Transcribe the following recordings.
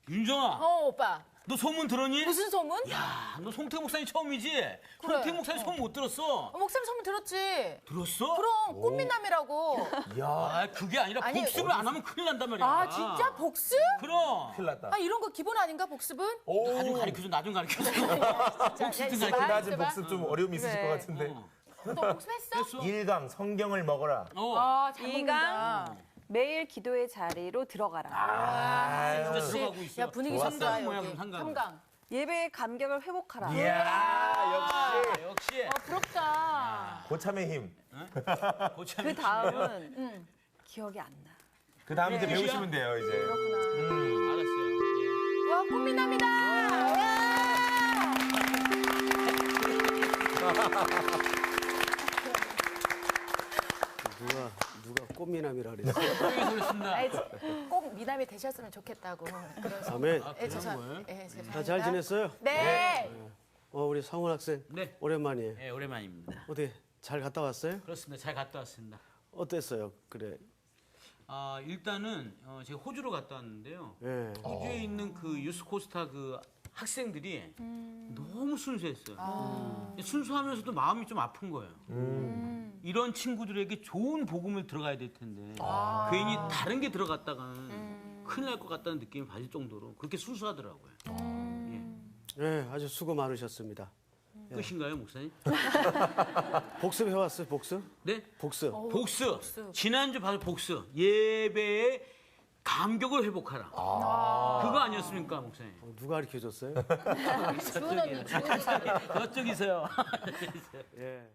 윤정아, 오빠. 너 소문 들었니? 무슨 소문? 야, 너 송태 목사님 처음이지? 송태 목사님 소문 못 들었어? 목사님 소문 들었지? 들었어? 그럼 꽃미남이라고. 야, 그게 아니라 아니, 복습을 안 하면 큰일 난단 말이야. 아 진짜 복습? 그럼. 큰일 났다. 아 이런 거 기본 아닌가 복습은? 나 좀 가르쳐줘, 나 좀 가르쳐줘. 복습 좀 가르쳐줘. 낮은 복습 좀 어려움이 있으실 그래. 것 같은데. 너 복습했어? 됐어? 1강 성경을 먹어라. 아잘 이강 먹는다. 매일 기도의 자리로 들어가라. 진짜 역시. 들어가고 있어. 야 분위기 좋았어. 좋다 뭐야, 여기. 그럼 상관. 삼강. 예배의 감격을 회복하라. 이야, 역시. 역시. 부럽다. 고참의 힘. 고참이 그 다음은 기억이 안 나. 그 다음 이제 네. 배우시면 돼요, 이제. 알았어요. 예. 와 꽃미남이다. 와. 누가 꽃미남이라 그랬어. 그렇습니다. 아이, 꼭 미남이 되셨으면 좋겠다고. 그래서. 아멘. 예, 죄송합니다. 다 잘 지냈어요? 네. 우리 상훈 학생. 네. 오랜만이에요. 네, 오랜만입니다. 어디 잘 갔다 왔어요? 그렇습니다. 잘 갔다 왔습니다. 어땠어요? 그래. 일단은 제가 호주로 갔다 왔는데요. 예. 호주에 있는 그 유스코스타 그 학생들이 너무 순수했어요. 순수하면서도 마음이 좀 아픈 거예요. 이런 친구들에게 좋은 복음을 들어가야 될 텐데 괜히 다른 게 들어갔다가 큰일 날 것 같다는 느낌이 받을 정도로 그렇게 순수하더라고요. 예, 아주 수고 많으셨습니다. 끝인가요, 목사님? 복습 해왔어요, 복습? 네? 복습. 복수. 지난주 바로 복수. 예배의 감격을 회복하라. 그거 아니었습니까, 목사님? 누가 가르쳐 줬어요? 주은 언니, 주은 언니. 저쪽이세요. 예.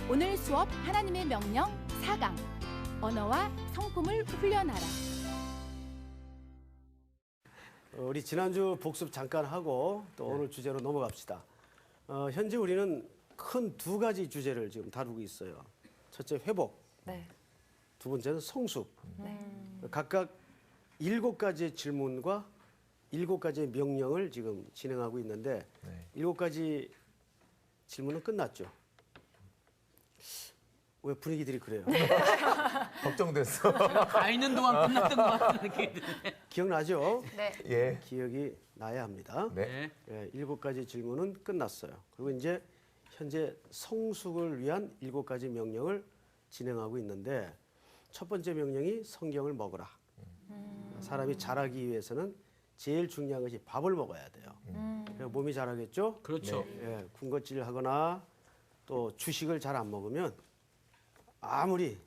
오늘 수업 하나님의 명령 4강 언어와 성품을 훈련하라. 우리 지난주 복습 잠깐 하고 또 오늘 주제로 넘어갑시다. 현재 우리는 큰 두 가지 주제를 지금 다루고 있어요. 첫째 회복, 네. 두 번째는 성숙. 각각 7가지의 질문과 7가지의 명령을 지금 진행하고 있는데 네. 7가지 질문은 끝났죠. 왜 분위기들이 그래요? 걱정됐어. 가 있는 동안 끝났던 것 같은 느낌이 드네. 기억나죠? 네. 예. 기억이 나야 합니다. 네. 예, 7가지 질문은 끝났어요. 그리고 이제 현재 성숙을 위한 7가지 명령을 진행하고 있는데 첫 번째 명령이 성경을 먹어라. 사람이 자라기 위해서는 제일 중요한 것이 밥을 먹어야 돼요. 그래야 몸이 자라겠죠? 그렇죠. 예, 군것질하거나 또 주식을 잘 안 먹으면 아무리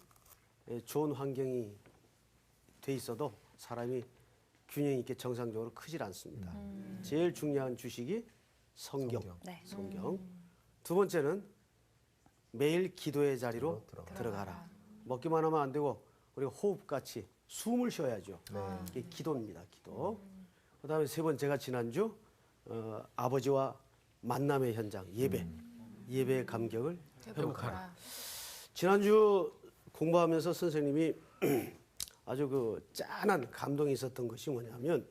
좋은 환경이 돼 있어도 사람이 균형 있게 정상적으로 크질 않습니다. 제일 중요한 주식이 성경. 네. 성경. 두 번째는 매일 기도의 자리로 들어가라. 들어가라. 먹기만 하면 안 되고 우리가 호흡같이 숨을 쉬어야죠. 이게 기도입니다. 기도. 그다음에 세 번째가 지난주 아버지와 만남의 현장 예배. 예배의 감격을 회복하라. 지난주 공부하면서 선생님이 아주 그 짠한 감동이 있었던 것이 뭐냐면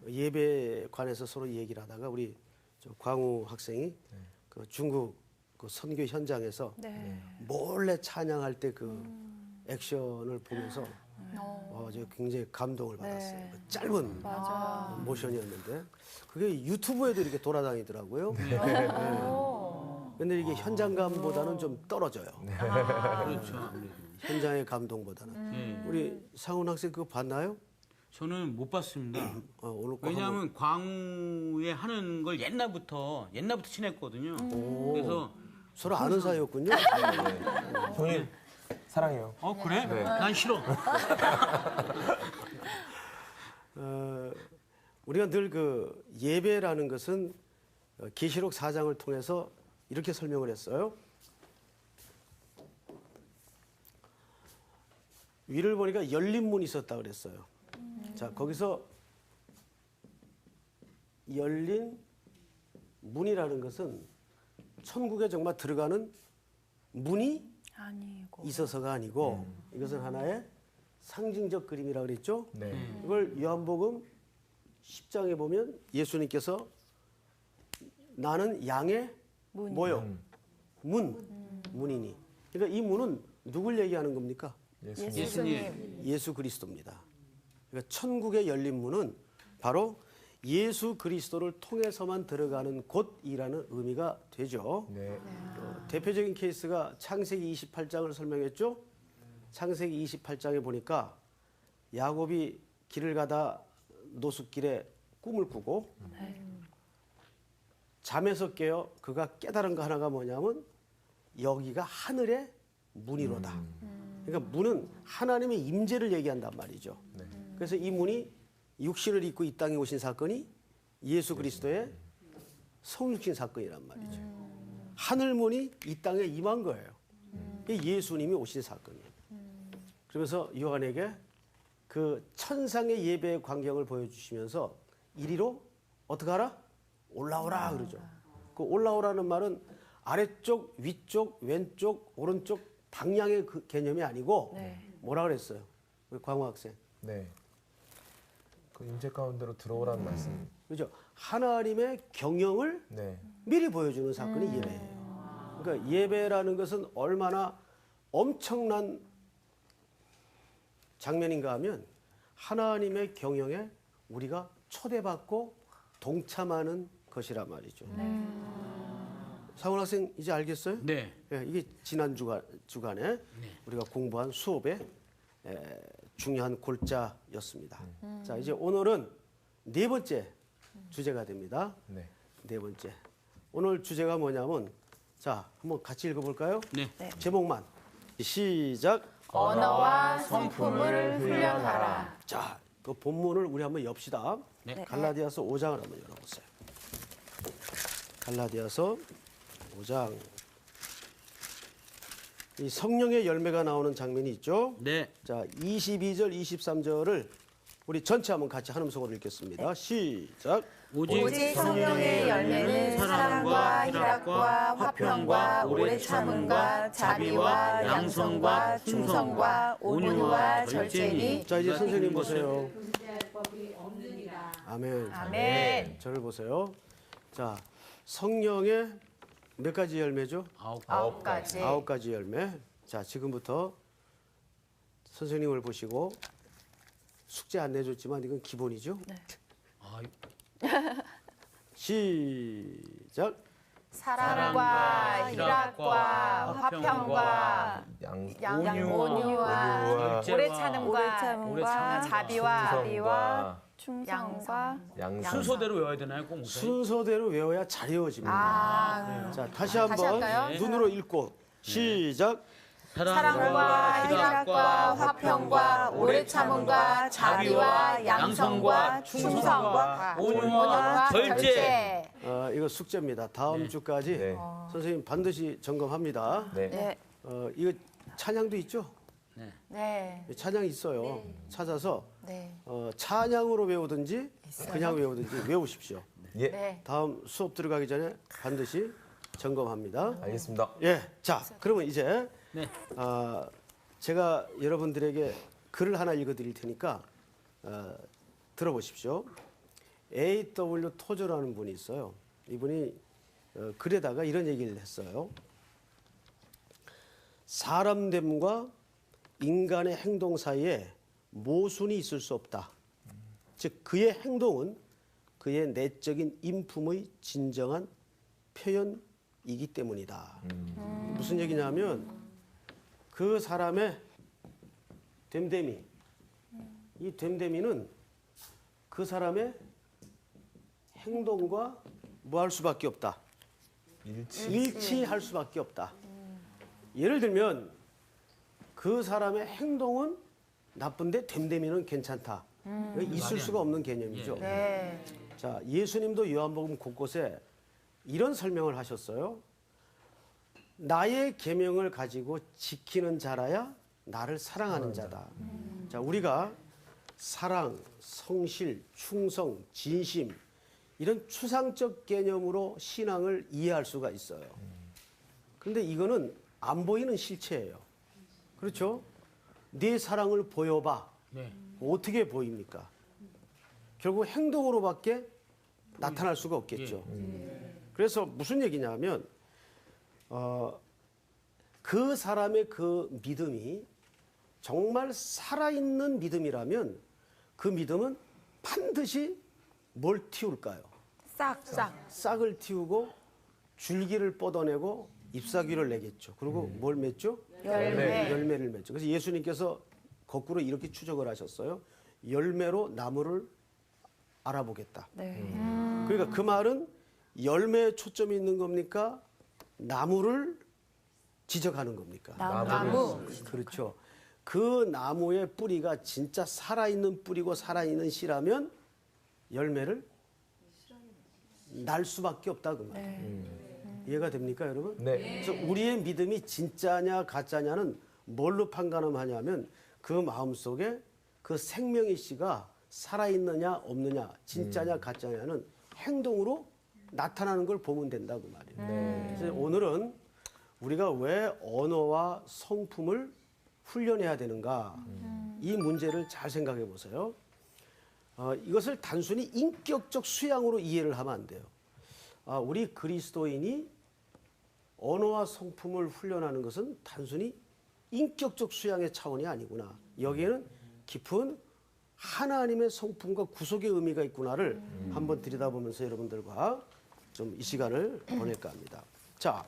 예배에 관해서 서로 얘기를 하다가 우리 저 광우 학생이 그 중국 그 선교 현장에서 네. 몰래 찬양할 때 그 액션을 보면서 저 굉장히 감동을 받았어요. 네. 그 짧은 맞아. 모션이었는데 그게 유튜브에도 이렇게 돌아다니더라고요. 근데 이게 현장감보다는 좀 떨어져요. 그렇죠. 현장의 감동보다는. 우리 상훈 학생 그거 봤나요? 저는 못 봤습니다. 오늘 꼭 왜냐하면 광우에 하는 걸 옛날부터 친했거든요. 그래서 서로 아는 사이였군요. 형님, 사랑해요. 그래? 네. 난 싫어. 우리가 늘 그 예배라는 것은 계시록 4장을 통해서 이렇게 설명을 했어요. 위를 보니까 열린 문이 있었다 그랬어요. 자, 거기서 열린 문이라는 것은 천국에 정말 들어가는 문이 아니고. 있어서가 아니고 이것은 하나의 상징적 그림이라 그랬죠. 네. 이걸 요한복음 10장에 보면 예수님께서 나는 양의 뭐요? 문이니. 그러니까 이 문은 누굴 얘기하는 겁니까? 예수님. 예수 그리스도입니다. 그러니까 천국의 열린 문은 바로 예수 그리스도를 통해서만 들어가는 곳이라는 의미가 되죠. 네. 대표적인 케이스가 창세기 28장을 설명했죠. 창세기 28장에 보니까 야곱이 길을 가다 노숙길에 꿈을 꾸고 잠에서 깨어 그가 깨달은 거 하나가 뭐냐면 여기가 하늘의 문이로다. 그러니까 문은 하나님의 임재를 얘기한단 말이죠. 그래서 이 문이 육신을 입고 이 땅에 오신 사건이 예수 그리스도의 성육신 사건이란 말이죠. 하늘문이 이 땅에 임한 거예요. 이게 예수님이 오신 사건이에요. 그러면서 요한에게 그 천상의 예배의 광경을 보여주시면서 이리로 어떻게 하라? 올라오라 그러죠. 그 올라오라는 말은 아래쪽, 위쪽, 왼쪽, 오른쪽 방향의 그 개념이 아니고 뭐라 그랬어요? 우리 광호 학생. 네. 그 임재 가운데로 들어오라는 말씀. 그죠? 하나님의 경영을 네. 미리 보여주는 사건이 예배예요. 그러니까 예배라는 것은 얼마나 엄청난 장면인가 하면 하나님의 경영에 우리가 초대받고 동참하는 것이란 말이죠. 상훈 학생 이제 알겠어요? 네. 예, 이게 지난 주간에 우리가 공부한 수업의 중요한 골자였습니다. 자, 이제 오늘은 네 번째 주제가 됩니다. 네. 네 번째. 오늘 주제가 뭐냐면 자, 한번 같이 읽어볼까요? 네. 제목만 시작. 언어와 성품을 훈련하라. 자, 그 본문을 우리 한번 엽시다. 네. 갈라디아서 5장을 한번 열어보세요. 갈라디아서 5장. 이 성령의 열매가 나오는 장면이 있죠. 네. 자, 22절, 23절을 우리 전체 한번 같이 한 음성으로 읽겠습니다. 시작. 오직 성령의 열매는 사랑과 희락과 화평과 오래 참음과 자비와 양성과 충성과 온유와 절제니. 자, 이제 선생님 보세요. 아멘. 아멘. 저를 보세요. 자, 성령의 몇 가지 열매죠? 9가지. 9가지 열매. 자, 지금부터 선생님을 보시고 숙제 안 내줬지만 이건 기본이죠? 아, 시작. 사랑과 희락과 화평과 온유와 오래 참음과 자비와 충성과 양성. 순서대로 외워야 되나요, 꼭 목사님? 순서대로 외워야 잘 외워집니다. 아, 자, 다시 다시 한번 할까요? 눈으로 읽고 시작. 사랑과 희락과 화평과 오래 참음과 자비와 양성과 충성과 온유와 절제. 이거 숙제입니다. 다음 주까지 네. 선생님 반드시 점검합니다. 네. 네. 이거 찬양도 있죠? 네. 찬양 있어요. 찾아서 네. 찬양으로 외우든지 그냥 외우든지 외우십시오. 예. 네. 다음 수업 들어가기 전에 반드시 점검합니다. 알겠습니다. 예, 자, 그러면 이제 네. 제가 여러분들에게 글을 하나 읽어드릴 테니까 들어보십시오. A.W. 토저라는 분이 있어요. 이분이 글에다가 이런 얘기를 했어요. 사람됨과 인간의 행동 사이에 모순이 있을 수 없다. 즉 그의 행동은 그의 내적인 인품의 진정한 표현이기 때문이다. 무슨 얘기냐면 그 사람의 됨됨이, 이 됨됨이는 그 사람의 행동과 뭐 할 수밖에 없다. 일치할 수밖에 없다. 예를 들면 그 사람의 행동은 나쁜데 됨됨이는 괜찮다. 있을 수가 없는 개념이죠. 네. 자, 예수님도 요한복음 곳곳에 이런 설명을 하셨어요. 나의 계명을 가지고 지키는 자라야 나를 사랑하는 자다. 자, 우리가 사랑, 성실, 충성, 진심 이런 추상적 개념으로 신앙을 이해할 수가 있어요. 그런데 이거는 안 보이는 실체예요. 그렇죠? 네 사랑을 보여봐. 네. 어떻게 보입니까? 결국 행동으로밖에 나타날 수가 없겠죠. 그래서 무슨 얘기냐면 그 사람의 그 믿음이 정말 살아있는 믿음이라면 그 믿음은 반드시 뭘 틔울까요? 싹. 싹을 틔우고 줄기를 뻗어내고 잎사귀를 내겠죠. 그리고 뭘 맺죠? 열매를 맺죠. 그래서 예수님께서 거꾸로 이렇게 추적을 하셨어요. 열매로 나무를 알아보겠다. 네. 그러니까 그 말은 열매에 초점이 있는 겁니까? 나무를 지적하는 겁니까? 나무. 그렇죠. 그 나무의 뿌리가 진짜 살아있는 뿌리고 살아있는 씨라면 열매를 날 수밖에 없다 그 말이에요. 이해가 됩니까, 여러분? 네. 그래서 우리의 믿음이 진짜냐 가짜냐는 뭘로 판가름하냐면 그 마음속에 그 생명의 씨가 살아있느냐 없느냐 진짜냐 가짜냐는 행동으로 나타나는 걸 보면 된다 그 말이에요. 그래서 오늘은 우리가 왜 언어와 성품을 훈련해야 되는가 이 문제를 잘 생각해 보세요. 이것을 단순히 인격적 수양으로 이해를 하면 안 돼요. 우리 그리스도인이 언어와 성품을 훈련하는 것은 단순히 인격적 수양의 차원이 아니구나. 여기에는 깊은 하나님의 성품과 구속의 의미가 있구나를 한번 들여다보면서 여러분들과 좀 이 시간을 보낼까 합니다. 자,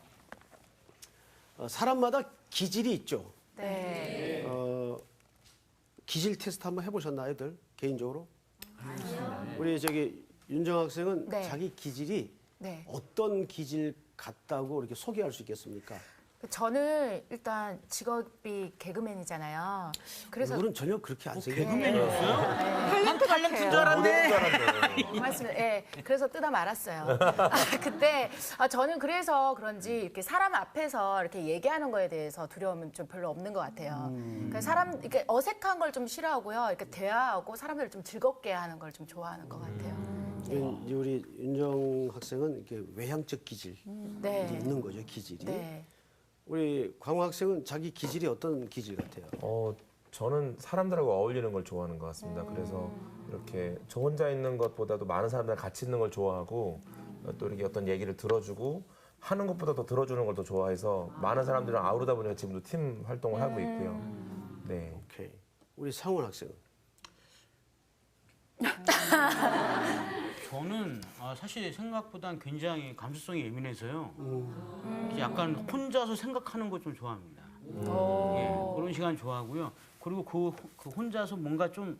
사람마다 기질이 있죠. 네. 기질 테스트 한번 해보셨나요, 애들 개인적으로? 우리 저기 윤정 학생은 네. 자기 기질이 네. 어떤 기질 같다고 이렇게 소개할 수 있겠습니까? 저는 일단 직업이 개그맨이잖아요. 그래서 얼굴은 전혀 그렇게 안 생겼는데. 개그맨이었어요? 난 탤런트인 줄 알았네. 맞습니다. 예. 그래서 뜯어 말았어요. 그때 저는 그래서 그런지 이렇게 사람 앞에서 이렇게 얘기하는 거에 대해서 두려움은 좀 별로 없는 것 같아요. 그러니까 사람 이렇게 어색한 걸 좀 싫어하고요. 이렇게 대화하고 사람들을 좀 즐겁게 하는 걸 좀 좋아하는 것 같아요. 이제 우리 윤정 학생은 이렇게 외향적 기질이 네. 있는 거죠, 기질이. 네. 우리 광호 학생은 자기 기질이 어떤 기질 같아요? 저는 사람들하고 어울리는 걸 좋아하는 것 같습니다. 그래서 이렇게 저 혼자 있는 것보다도 많은 사람들 같이 있는 걸 좋아하고 또 이렇게 어떤 얘기를 들어주고 하는 것보다 더 들어주는 걸 더 좋아해서 많은 사람들이랑 아우르다 보니까 지금도 팀 활동을 하고 있고요. 네. 오케이. 우리 상훈 학생은? 저는 사실 생각보단 굉장히 감수성이 예민해서요. 약간 혼자서 생각하는 거 좀 좋아합니다. 예, 그런 시간 좋아하고요. 그리고 그 혼자서 뭔가 좀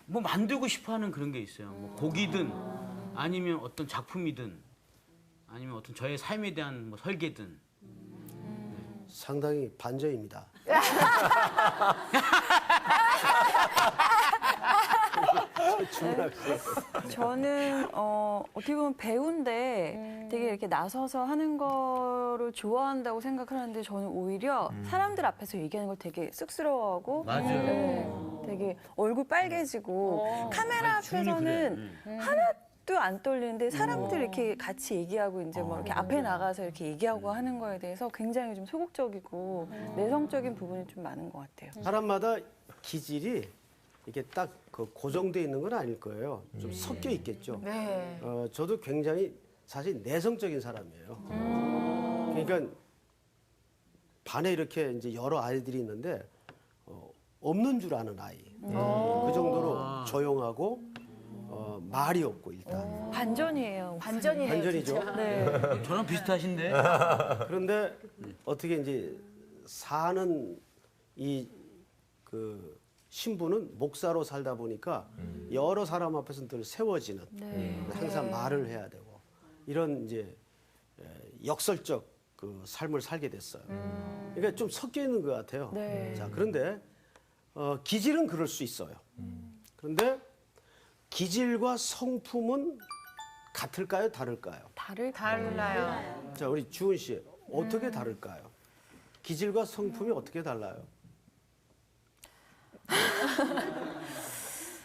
뭐 만들고 싶어하는 그런 게 있어요. 뭐 곡이든 아니면 어떤 작품이든 아니면 어떤 저의 삶에 대한 뭐 설계든. 상당히 반전입니다. 저는 어떻게 보면 배우인데 되게 이렇게 나서서 하는 거를 좋아한다고 생각하는데 저는 오히려 사람들 앞에서 얘기하는 걸 되게 쑥스러워하고 맞아요. 네, 되게 얼굴 빨개지고 카메라 주인이 앞에서는 그래. 하나도 안 떨리는데 사람들 이렇게 같이 얘기하고 이제 뭐 이렇게 앞에 나가서 이렇게 얘기하고 하는 거에 대해서 굉장히 좀 소극적이고 내성적인 부분이 좀 많은 것 같아요. 사람마다 기질이 이게 딱 그 고정돼 있는 건 아닐 거예요. 좀 섞여 있겠죠. 네. 저도 굉장히 사실 내성적인 사람이에요. 그러니까 반에 이렇게 이제 여러 아이들이 있는데 없는 줄 아는 아이. 그 정도로 조용하고 말이 없고 일단. 반전이에요. 반전이네요. 반전이죠. 진짜. 네. 저랑 비슷하신데? 그런데 어떻게 이제 사는 이 그 신부는 목사로 살다 보니까 여러 사람 앞에서 늘 세워지는 항상 말을 해야 되고 이런 이제 역설적 그 삶을 살게 됐어요. 그러니까 좀 섞여 있는 것 같아요. 네. 자, 그런데 기질은 그럴 수 있어요. 그런데 기질과 성품은 같을까요, 다를까요? 달라요. 자, 우리 주은 씨 어떻게 다를까요? 기질과 성품이 어떻게 달라요?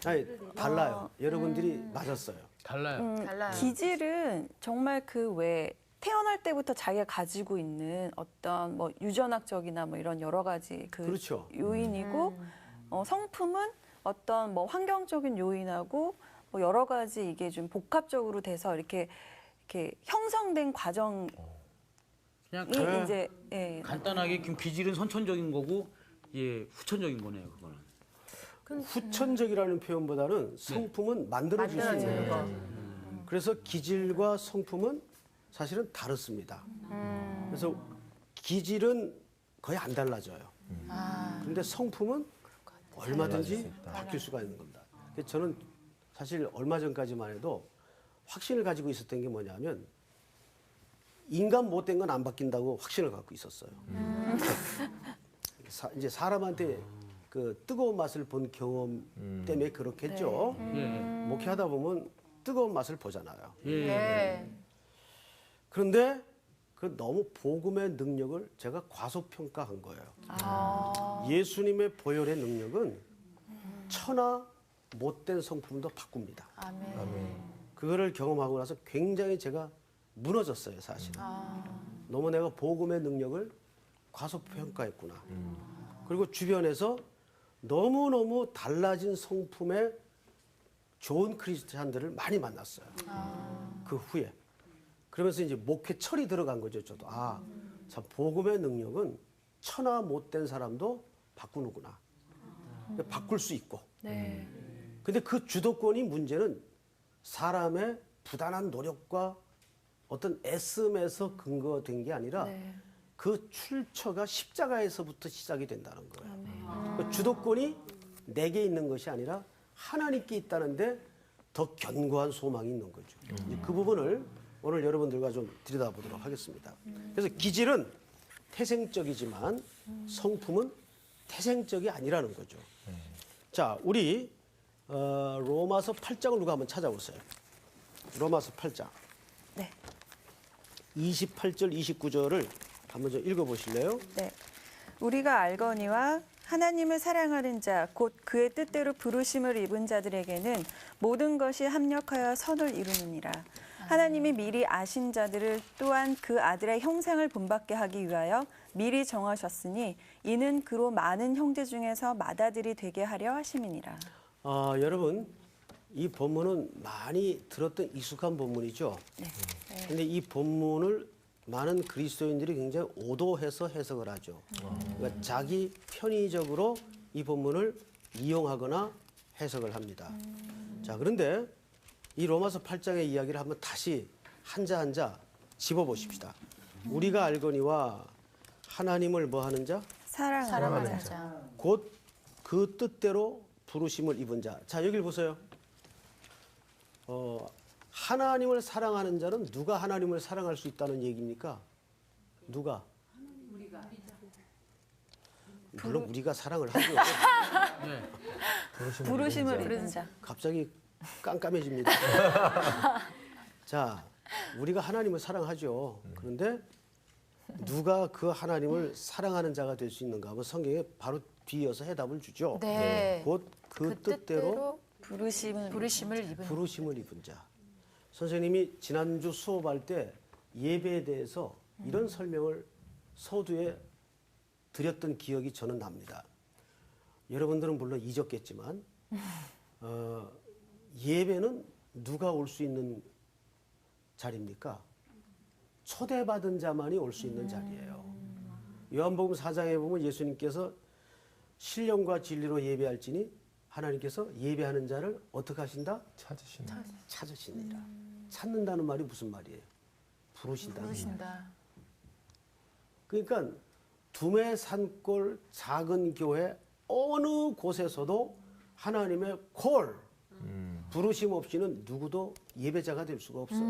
아니, 달라요. 여러분들이 맞았어요. 달라요. 달라요. 기질은 정말 그 외 태어날 때부터 자기가 가지고 있는 어떤 뭐 유전학적이나 뭐 이런 여러 가지 그 그렇죠. 요인이고 성품은 어떤 뭐 환경적인 요인하고 뭐 여러 가지 이게 좀 복합적으로 돼서 이렇게 형성된 과정이 그냥 이제 예. 간단하게 기질은 선천적인 거고 예, 후천적인 거네요, 그거는. 후천적이라는 표현보다는 성품은 만들어질 수 있는 만들어지는 거. 거. 그래서 기질과 성품은 사실은 다릅니다. 그래서 기질은 거의 안 달라져요. 그런데 성품은 얼마든지 바뀔 수가 있는 겁니다. 그래서 저는 사실 얼마 전까지만 해도 확신을 가지고 있었던 게 뭐냐면 인간 못된 건 안 바뀐다고 확신을 갖고 있었어요. 이제 사람한테 그 뜨거운 맛을 본 경험 때문에 그렇겠죠. 목회하다 보면 뜨거운 맛을 보잖아요. 네. 그런데 그 너무 복음의 능력을 제가 과소평가한 거예요. 예수님의 보혈의 능력은 천하 못된 성품도 바꿉니다. 아멘. 그거를 경험하고 나서 굉장히 제가 무너졌어요, 사실은. 너무 내가 복음의 능력을 과소평가했구나. 그리고 주변에서 너무너무 달라진 성품의 좋은 크리스찬들을 많이 만났어요. 그 후에. 그러면서 이제 목회철이 들어간 거죠, 저도. 참, 복음의 능력은 천하 못된 사람도 바꾸는구나. 바꿀 수 있고. 네. 근데 그 주도권이 문제는 사람의 부단한 노력과 어떤 애씀에서 근거된 게 아니라 네. 그 출처가 십자가에서부터 시작이 된다는 거예요. 그 주도권이 내게 있는 것이 아니라 하나님께 있다는데 더 견고한 소망이 있는 거죠. 이제 그 부분을 오늘 여러분들과 좀 들여다보도록 하겠습니다. 그래서 기질은 태생적이지만 성품은 태생적이 아니라는 거죠. 자, 우리 로마서 8장을 누가 한번 찾아보세요. 로마서 8장. 네. 28절, 29절을 한번 좀 읽어보실래요? 네. 우리가 알거니와 하나님을 사랑하는 자, 곧 그의 뜻대로 부르심을 입은 자들에게는 모든 것이 합력하여 선을 이루느니라. 하나님이 미리 아신 자들을 또한 그 아들의 형상을 본받게 하기 위하여 미리 정하셨으니 이는 그로 많은 형제 중에서 맏아들이 되게 하려 하심이니라. 여러분, 이 본문은 많이 들었던 익숙한 본문이죠. 근데 이 본문을 많은 그리스도인들이 굉장히 오도해서 해석을 하죠. 그러니까 자기 편의적으로 이 본문을 이용하거나 해석을 합니다. 자, 그런데 이 로마서 8장의 이야기를 한번 다시 한자 한자 집어보십시다. 우리가 알거니와 하나님을 뭐 하는 자? 사랑하는 자. 곧 그 뜻대로 부르심을 입은 자. 자, 여기를 보세요. 하나님을 사랑하는 자는 누가 하나님을 사랑할 수 있다는 얘기입니까? 누가? 물론 우리가 사랑을 하죠. 부르심을 입은 자. 갑자기 깜깜해집니다. 자, 우리가 하나님을 사랑하죠. 그런데 누가 그 하나님을 사랑하는 자가 될 수 있는가 하면 성경에 바로 뒤이어서 해답을 주죠. 네. 곧 그 뜻대로 부르심을 입은 자. 선생님이 지난주 수업할 때 예배에 대해서 이런 설명을 서두에 드렸던 기억이 저는 납니다. 여러분들은 물론 잊었겠지만 예배는 누가 올 수 있는 자리입니까? 초대받은 자만이 올 수 있는 자리예요. 요한복음 4장에 보면 예수님께서 신령과 진리로 예배할지니 하나님께서 예배하는 자를 어떻게 하신다? 찾으시니라. 찾는다는 말이 무슨 말이에요? 부르신다는 부르신다. 그러니까 두메 산골 작은 교회 어느 곳에서도 하나님의 콜, 부르심 없이는 누구도 예배자가 될 수가 없어요.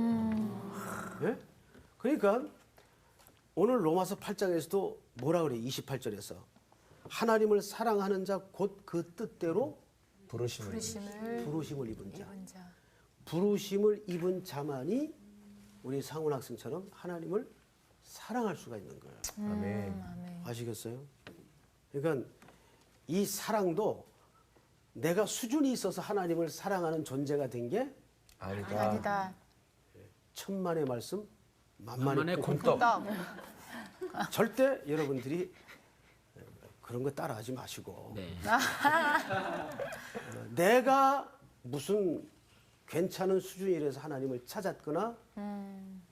예? 그러니까 오늘 로마서 8장에서도 뭐라 그래요? 28절에서 하나님을 사랑하는 자 곧 그 뜻대로 부르심을 부르심을 입은 자. 입은 자. 부르심을 입은 자만이 우리 상훈 학생처럼 하나님을 사랑할 수가 있는 거예요. 아멘. 아시겠어요? 그러니까 이 사랑도 내가 수준이 있어서 하나님을 사랑하는 존재가 된 게 아니다. 천만의 말씀, 만만의 콩떡. 떡. 절대 여러분들이 그런 거 따라하지 마시고 네. 내가 무슨 괜찮은 수준이라서 하나님을 찾았거나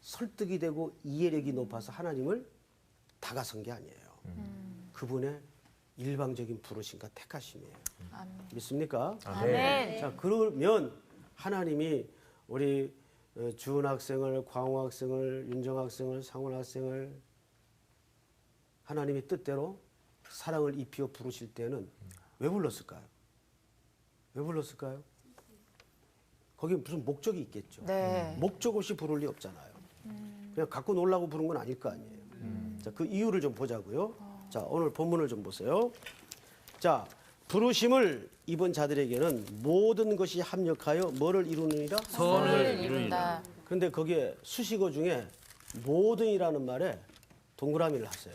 설득이 되고 이해력이 높아서 하나님을 다가선 게 아니에요. 그분의 일방적인 부르심과 택하심이에요. 믿습니까? 아멘. 자, 그러면 하나님이 우리 주은 학생을, 광호 학생을, 윤정 학생을, 상훈 학생을 하나님의 뜻대로 사랑을 입히어 부르실 때는 왜 불렀을까요? 왜 불렀을까요? 거기 무슨 목적이 있겠죠. 네. 목적 없이 부를 리 없잖아요. 그냥 갖고 놀라고 부른 건 아닐 거 아니에요. 자, 그 이유를 좀 보자고요. 자, 오늘 본문을 좀 보세요. 자, 부르심을 입은 자들에게는 모든 것이 합력하여 뭐를 이루느니라? 선을 이루니라. 그런데 거기에 수식어 중에 모든이라는 말에 동그라미를 하세요.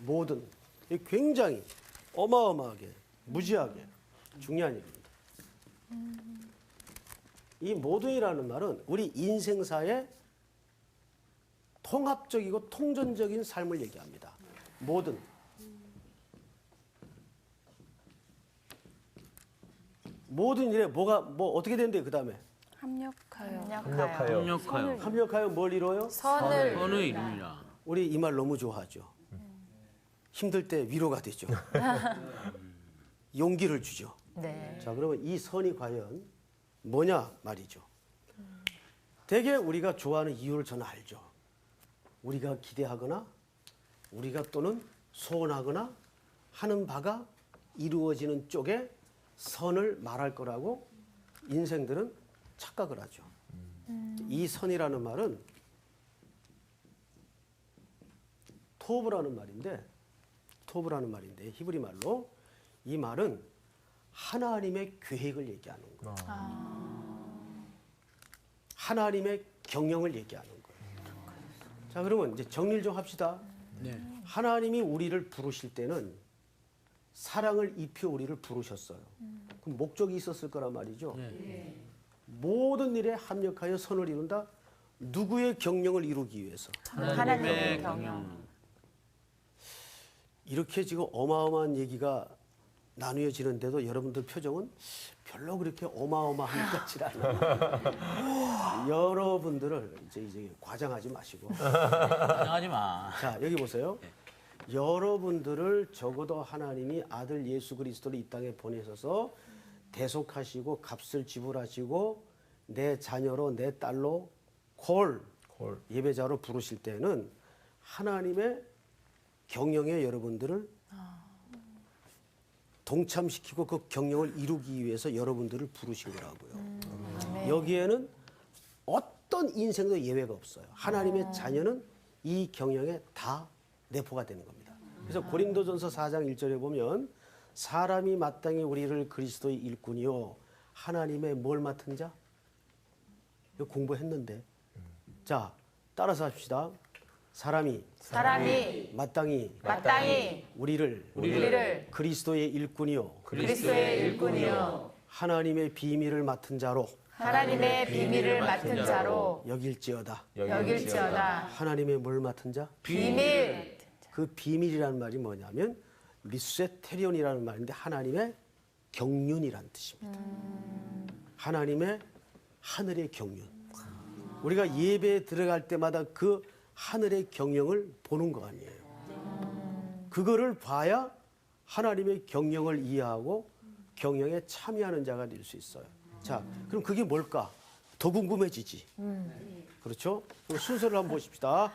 모든. 이게 굉장히 어마어마하게, 무지하게 중요한 일입니다. 이 모든이라는 말은 우리 인생사의 통합적이고 통전적인 삶을 얘기합니다. 모든. 모든 일에 뭐 어떻게 된대요, 그 다음에? 합력하여. 협력하여. 협력하여 합력하여 뭘 이뤄요? 선을 선을 이루니라. 우리 이 말 너무 좋아하죠. 힘들 때 위로가 되죠. 용기를 주죠. 네. 자, 그러면 이 선이 과연 뭐냐 말이죠. 되게 우리가 좋아하는 이유를 저는 알죠. 우리가 기대하거나 우리가 또는 소원하거나 하는 바가 이루어지는 쪽에 선을 말할 거라고 인생들은 착각을 하죠. 이 선이라는 말은 토브라는 말인데 히브리 말로 이 말은 하나님의 계획을 얘기하는 거예요. 하나님의 경영을 얘기하는 거예요. 자, 그러면 이제 정리를 좀 합시다. 네. 하나님이 우리를 부르실 때는 사랑을 입혀 우리를 부르셨어요. 그럼 목적이 있었을 거란 말이죠. 네. 모든 일에 합력하여 선을 이룬다. 누구의 경영을 이루기 위해서? 하나님의 경영. 이렇게 지금 어마어마한 얘기가 나누어지는데도 여러분들 표정은 별로 그렇게 어마어마한 것 같지 않아요. 여러분들을 이제 과장하지 마시고. 하지 마. 자, 여기 보세요. 여러분들을 적어도 하나님이 아들 예수 그리스도를 이 땅에 보내셔서 대속하시고 값을 지불하시고 내 자녀로 내 딸로 콜 예배자로 부르실 때는 하나님의 경영에 여러분들을 동참시키고 그 경영을 이루기 위해서 여러분들을 부르신 거라고요. 여기에는 어떤 인생도 예외가 없어요. 하나님의 자녀는 이 경영에 다 내포가 되는 겁니다. 그래서 고린도전서 4장 1절에 보면 사람이 마땅히 우리를 그리스도의 일꾼이요 하나님의 뭘 맡은 자? 이거 공부했는데. 자, 따라서 합시다. 사람이 마땅히 우리를 그리스도의 일꾼이요 하나님의 비밀을 맡은 자로 여길지어다. 하나님의 뭘 맡은 자? 비밀. 그 비밀이라는 말이 뭐냐면 미수세테리온이라는 말인데 하나님의 경륜이라는 뜻입니다. 하나님의 하늘의 경륜. 우리가 예배에 들어갈 때마다 그 하늘의 경영을 보는 거 아니에요. 그거를 봐야 하나님의 경영을 이해하고 경영에 참여하는 자가 될 수 있어요. 자, 그럼 그게 뭘까? 더 궁금해지지. 그렇죠? 그럼 순서를 한번 보십시다.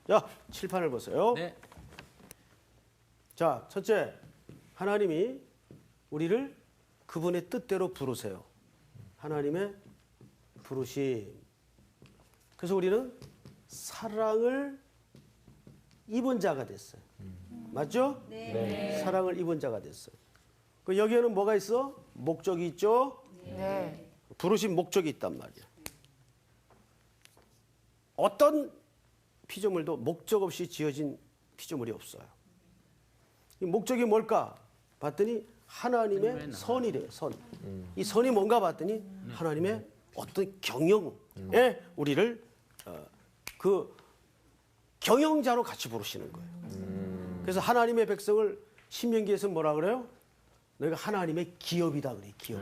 자, 칠판을 보세요. 네. 자, 첫째, 하나님이 우리를 그분의 뜻대로 부르세요. 하나님의 부르심. 그래서 우리는 사랑을 입은 자가 됐어요. 맞죠? 네. 사랑을 입은 자가 됐어요. 그 여기에는 뭐가 있어? 목적이 있죠? 네. 부르신 목적이 있단 말이야. 어떤 피조물도 목적 없이 지어진 피조물이 없어요. 이 목적이 뭘까? 봤더니 하나님의 선이래요. 선. 이 선이 뭔가 봤더니 하나님의 어떤 경영에 우리를 그 경영자로 같이 부르시는 거예요. 그래서 하나님의 백성을 신명기에서 뭐라 그래요? 너희가 하나님의 기업이다 그래. 기업.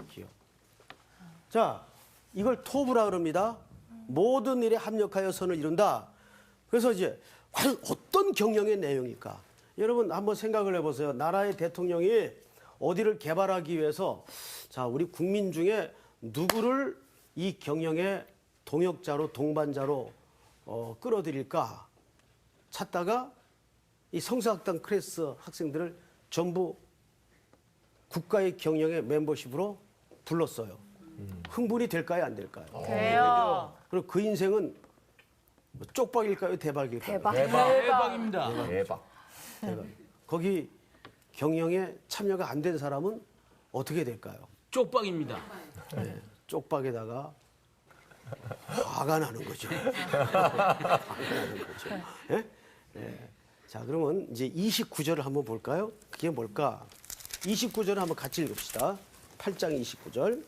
기업. 자, 이걸 토부라 그럽니다. 모든 일에 합력하여 선을 이룬다. 그래서 이제 과연 어떤 경영의 내용일까? 여러분 한번 생각을 해보세요. 나라의 대통령이 어디를 개발하기 위해서 자 우리 국민 중에 누구를 이 경영의 동역자로 동반자로 끌어들일까 찾다가 이 성서학당 클래스 학생들을 전부 국가의 경영의 멤버십으로 불렀어요. 흥분이 될까요, 안 될까요? 돼요. 그리고 그 인생은 뭐 쪽박일까요, 대박일까요? 대박입니다. 대박. 대박. 거기 경영에 참여가 안 된 사람은 어떻게 될까요? 쪽박입니다. 네, 쪽박에다가 화가 나는 거죠. 화가 나는 거죠. 예? 예. 자, 그러면 이제 29절을 한번 볼까요? 그게 뭘까? 29절을 한번 같이 읽읍시다. 8장 29절.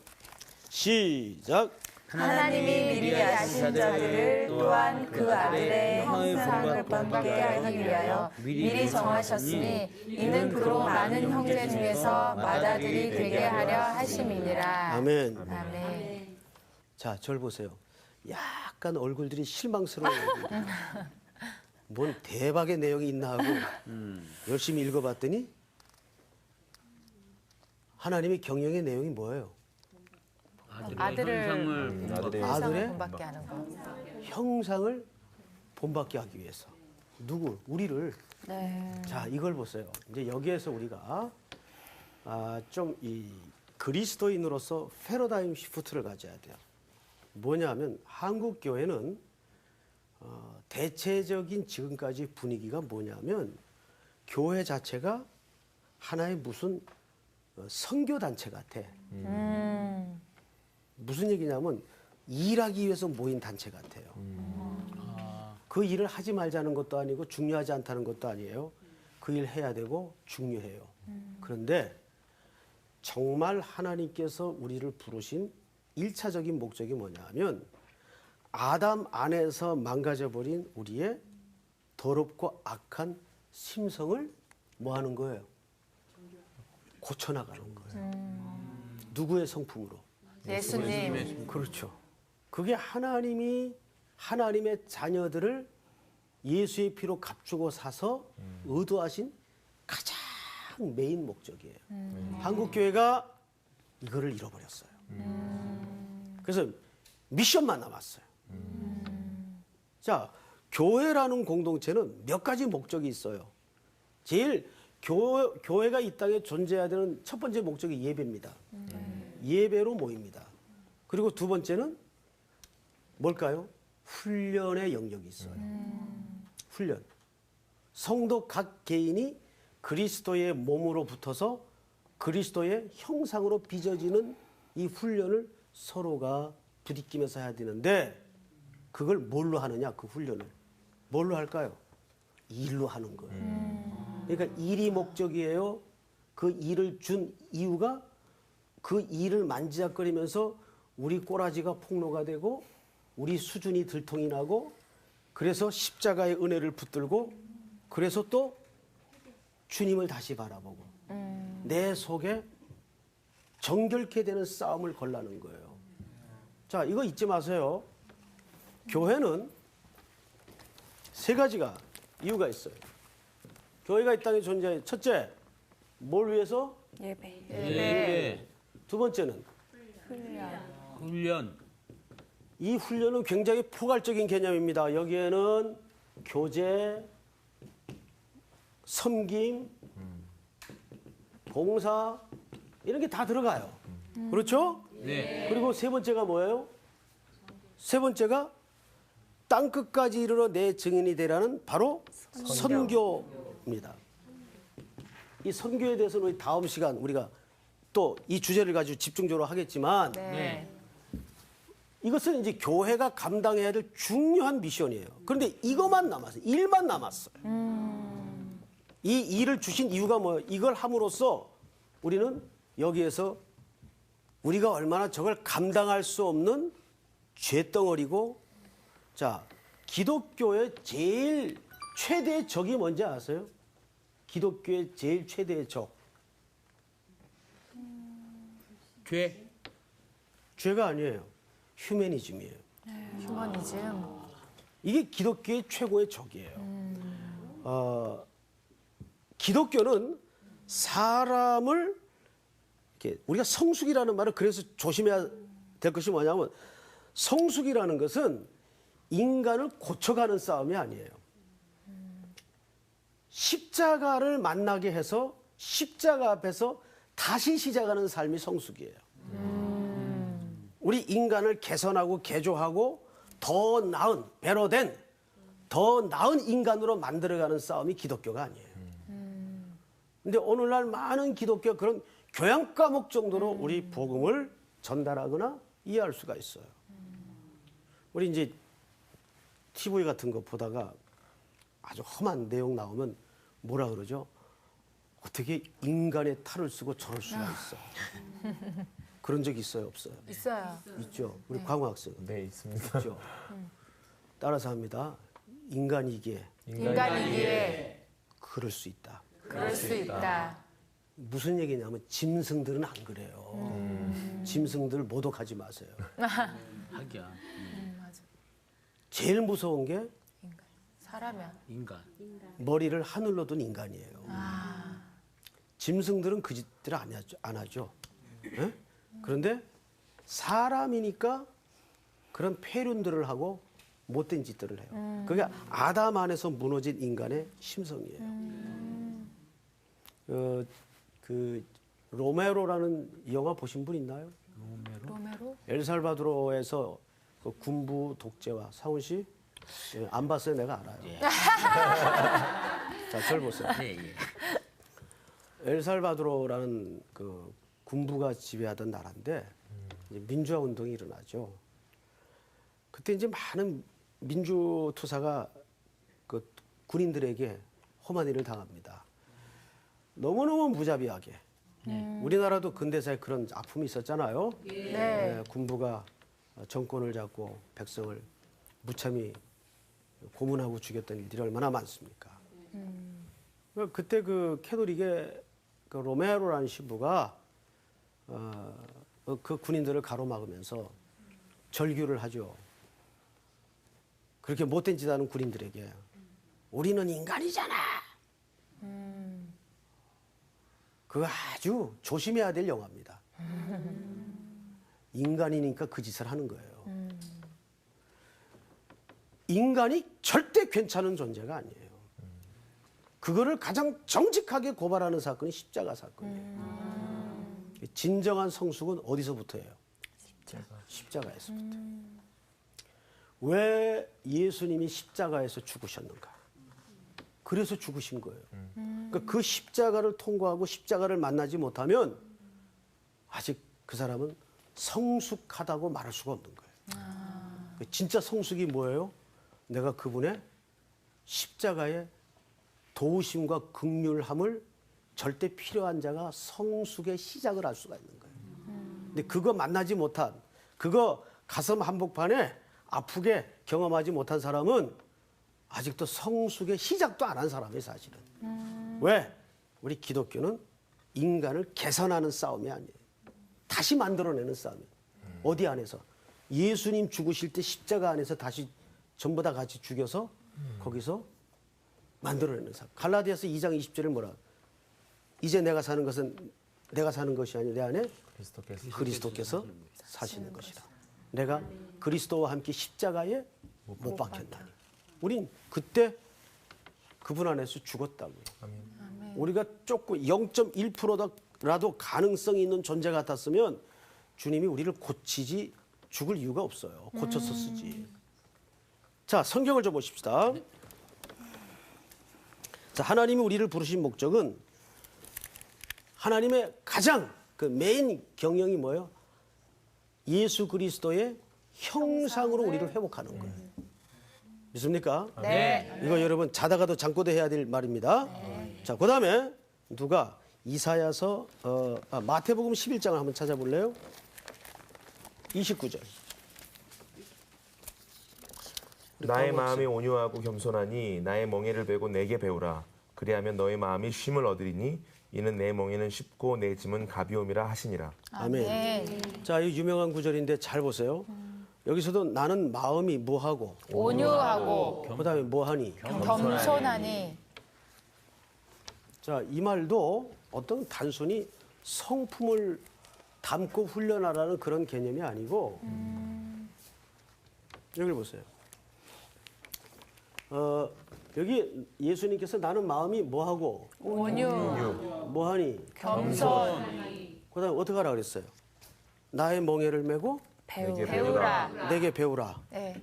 시작. 하나님이 미리 아신 자들을 또한 그 아들의 형상을 본받게 하기 위하여 미리 정하셨으니 이는 그로 많은 형제 중에서 맏아들이 되게 하려 하심이니라. 아멘. 아멘. 자, 절 보세요. 약간 얼굴들이 실망스러워요. 뭔 대박의 내용이 있나 하고 열심히 읽어봤더니 하나님의 경영의 내용이 뭐예요? 아들을 아들의 형상을 본받게 하는 거. 형상을 본받게 하기 위해서. 누구? 우리를. 네. 자, 이걸 보세요. 이제 여기에서 우리가 좀 이 그리스도인으로서 패러다임 시프트를 가져야 돼요. 뭐냐면 한국 교회는 대체적인 지금까지 분위기가 뭐냐면 교회 자체가 하나의 무슨 선교 단체 같아. 무슨 얘기냐면 일하기 위해서 모인 단체 같아요. 그 일을 하지 말자는 것도 아니고 중요하지 않다는 것도 아니에요. 그 일 해야 되고 중요해요. 그런데 정말 하나님께서 우리를 부르신 1차적인 목적이 뭐냐 하면 아담 안에서 망가져버린 우리의 더럽고 악한 심성을 뭐 하는 거예요? 고쳐나가는 거예요. 누구의 성품으로? 예수님. 그렇죠. 그게 하나님의 자녀들을 예수의 피로 값주고 사서 의도하신 가장 메인 목적이에요. 한국 교회가 이거를 잃어버렸어요. 그래서 미션만 남았어요. 자, 교회라는 공동체는 몇 가지 목적이 있어요. 제일 교회가 이 땅에 존재해야 되는 첫 번째 목적이 예배입니다. 예배로 모입니다. 그리고 두 번째는 뭘까요? 훈련의 영역이 있어요. 훈련. 성도 각 개인이 그리스도의 몸으로 붙어서 그리스도의 형상으로 빚어지는 이 훈련을 서로가 부딪히면서 해야 되는데 그걸 뭘로 하느냐? 그 훈련을. 뭘로 할까요? 일로 하는 거예요. 그러니까 일이 목적이에요. 그 일을 준 이유가 그 일을 만지작거리면서 우리 꼬라지가 폭로가 되고 우리 수준이 들통이 나고 그래서 십자가의 은혜를 붙들고 그래서 또 주님을 다시 바라보고 내 속에 정결케 되는 싸움을 걸라는 거예요. 자, 이거 잊지 마세요. 교회는 세 가지가 이유가 있어요. 교회가 이 땅에 존재해. 첫째, 뭘 위해서? 예배. 예배, 두 번째는 훈련, 이 훈련은 굉장히 포괄적인 개념입니다. 여기에는 교제, 섬김, 봉사 이런 게 다 들어가요. 그렇죠? 네, 그리고 세 번째가 뭐예요? 세 번째가 땅 끝까지 이르러 내 증인이 되라는 바로 선교입니다. 이 선교에 대해서는 우리 다음 시간 우리가 또 이 주제를 가지고 집중적으로 하겠지만 네. 이것은 이제 교회가 감당해야 될 중요한 미션이에요. 그런데 이것만 남았어요. 일만 남았어요. 이 일을 주신 이유가 뭐예요? 이걸 함으로써 우리는 여기에서 우리가 얼마나 저걸 감당할 수 없는 죄덩어리고 자, 기독교의 제일 최대의 적이 뭔지 아세요? 기독교의 제일 최대의 적. 죄, 죄가 아니에요. 휴머니즘이에요. 휴머니즘. 이게 기독교의 최고의 적이에요. 기독교는 사람을 이렇게 우리가 성숙이라는 말을 그래서 조심해야 될 것이 뭐냐면 성숙이라는 것은 인간을 고쳐가는 싸움이 아니에요. 십자가를 만나게 해서 십자가 앞에서 다시 시작하는 삶이 성숙이에요. 우리 인간을 개선하고 개조하고 더 나은, 배로 된, 더 나은 인간으로 만들어가는 싸움이 기독교가 아니에요. 근데 오늘날 많은 기독교 그런 교양 과목 정도로 우리 복음을 전달하거나 이해할 수가 있어요. 우리 이제 TV 같은 거 보다가 아주 험한 내용 나오면 뭐라 그러죠? 어떻게 인간의 탈을 쓰고 저럴 수가 있어? 그런 적 있어요, 없어요? 있어요. 있죠. 우리 광우 학생. 네, 있습니다. 있죠. 따라서 합니다. 인간이기에 인간이기에 그럴 수 있다. 그럴 수 있다. 무슨 얘기냐면 짐승들은 안 그래요. 짐승들 모독하지 마세요. 하기야. 제일 무서운 게 사람이야. 인간. 머리를 하늘로 둔 인간이에요. 짐승들은 그 짓들을 안 하죠. 예? 그런데 사람이니까 그런 폐륜들을 하고 못된 짓들을 해요. 그게 아담 안에서 무너진 인간의 심성이에요. 그 로메로라는 영화 보신 분 있나요? 로메로? 엘살바도르에서 그 군부 독재와 상훈 씨? 예, 안 봤어요. 내가 알아요. 예. 자, 절 보세요. 예, 예. 엘살바도르라는 그 군부가 지배하던 나라인데 이제 민주화 운동이 일어나죠. 그때 이제 많은 민주 투사가 그 군인들에게 험한 일을 당합니다. 너무너무 무자비하게. 우리나라도 근대사에 그런 아픔이 있었잖아요. 네. 군부가 정권을 잡고 백성을 무참히 고문하고 죽였던 일들이 얼마나 많습니까? 그때 그 캐톨릭의 그 로메로라는 신부가 그 군인들을 가로막으면서 절규를 하죠. 그렇게 못된 짓 하는 군인들에게 우리는 인간이잖아. 그거 아주 조심해야 될 영화입니다. 인간이니까 그 짓을 하는 거예요. 인간이 절대 괜찮은 존재가 아니에요. 그거를 가장 정직하게 고발하는 사건이 십자가 사건이에요. 진정한 성숙은 어디서부터예요? 십자가에서부터. 왜 예수님이 십자가에서 죽으셨는가? 그래서 죽으신 거예요. 그러니까 그 십자가를 통과하고 십자가를 만나지 못하면 아직 그 사람은 성숙하다고 말할 수가 없는 거예요. 진짜 성숙이 뭐예요? 내가 그분의 십자가의 도우심과 긍휼함을 절대 필요한 자가 성숙의 시작을 할 수가 있는 거예요. 근데 그거 만나지 못한, 그거 가슴 한복판에 아프게 경험하지 못한 사람은 아직도 성숙의 시작도 안 한 사람이에요, 사실은. 왜? 우리 기독교는 인간을 개선하는 싸움이 아니에요. 다시 만들어내는 싸움이에요. 어디 안에서? 예수님 죽으실 때 십자가 안에서 다시 전부 다 같이 죽여서 거기서 만들어내는 싸움. 갈라디아서 2장 20절에 뭐라? 이제 내가 사는 것은 내가 사는 것이 아니라 내 안에 그리스도께서 사시는 것이라. 내가 그리스도와 함께 십자가에 못 박혔다니. 우린 그때 그분 안에서 죽었다고요. 우리가 조금 0.1%라도 가능성이 있는 존재 같았으면 주님이 우리를 고치지 죽을 이유가 없어요. 고쳐서 쓰지. 자, 성경을 좀 보십시다. 자, 하나님이 우리를 부르신 목적은 하나님의 가장 그 메인 경영이 뭐예요? 예수 그리스도의 형상으로 우리를 회복하는 거예요. 믿습니까? 네. 이거 여러분 자다가도 잠꼬대 해야 될 말입니다. 자, 그다음에 누가 이사야서 마태복음 11장을 한번 찾아볼래요? 29절. 나의 마음이 온유하고 겸손하니 나의 멍에를 베고 내게 배우라. 그리하면 너의 마음이 쉼을 얻으리니 이는 내 멍에는 쉽고 내 짐은 가벼움이라 하시니라. 아멘. 자, 이 유명한 구절인데 잘 보세요. 여기서도 나는 마음이 뭐하고 온유하고 그다음에 뭐하니? 겸손하니 자, 이 말도 어떤 단순히 성품을 담고 훈련하라는 그런 개념이 아니고 여기를 보세요. 여기 예수님께서 나는 마음이 뭐하고 온유, 뭐하니 겸손, 그다음에 어떻게 하라 그랬어요? 나의 멍에를 메고 배우라. 내게 배우라. 네.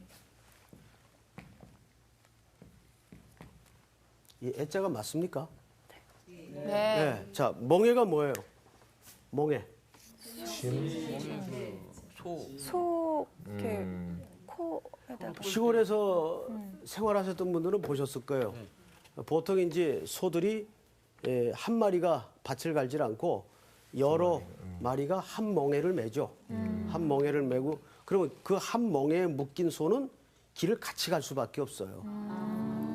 이 애자가 맞습니까? 네. 네. 자, 멍에가 뭐예요? 멍에. 소 이렇게 코에다가 시골에서 생활하셨던 분들은 보셨을 거예요. 보통 이제 소들이 한 마리가 밭을 갈질 않고 여러 마리가 한 멍에를 매죠. 한 멍에를 매고 그러면 그 한 멍에에 묶인 소는 길을 같이 갈 수밖에 없어요.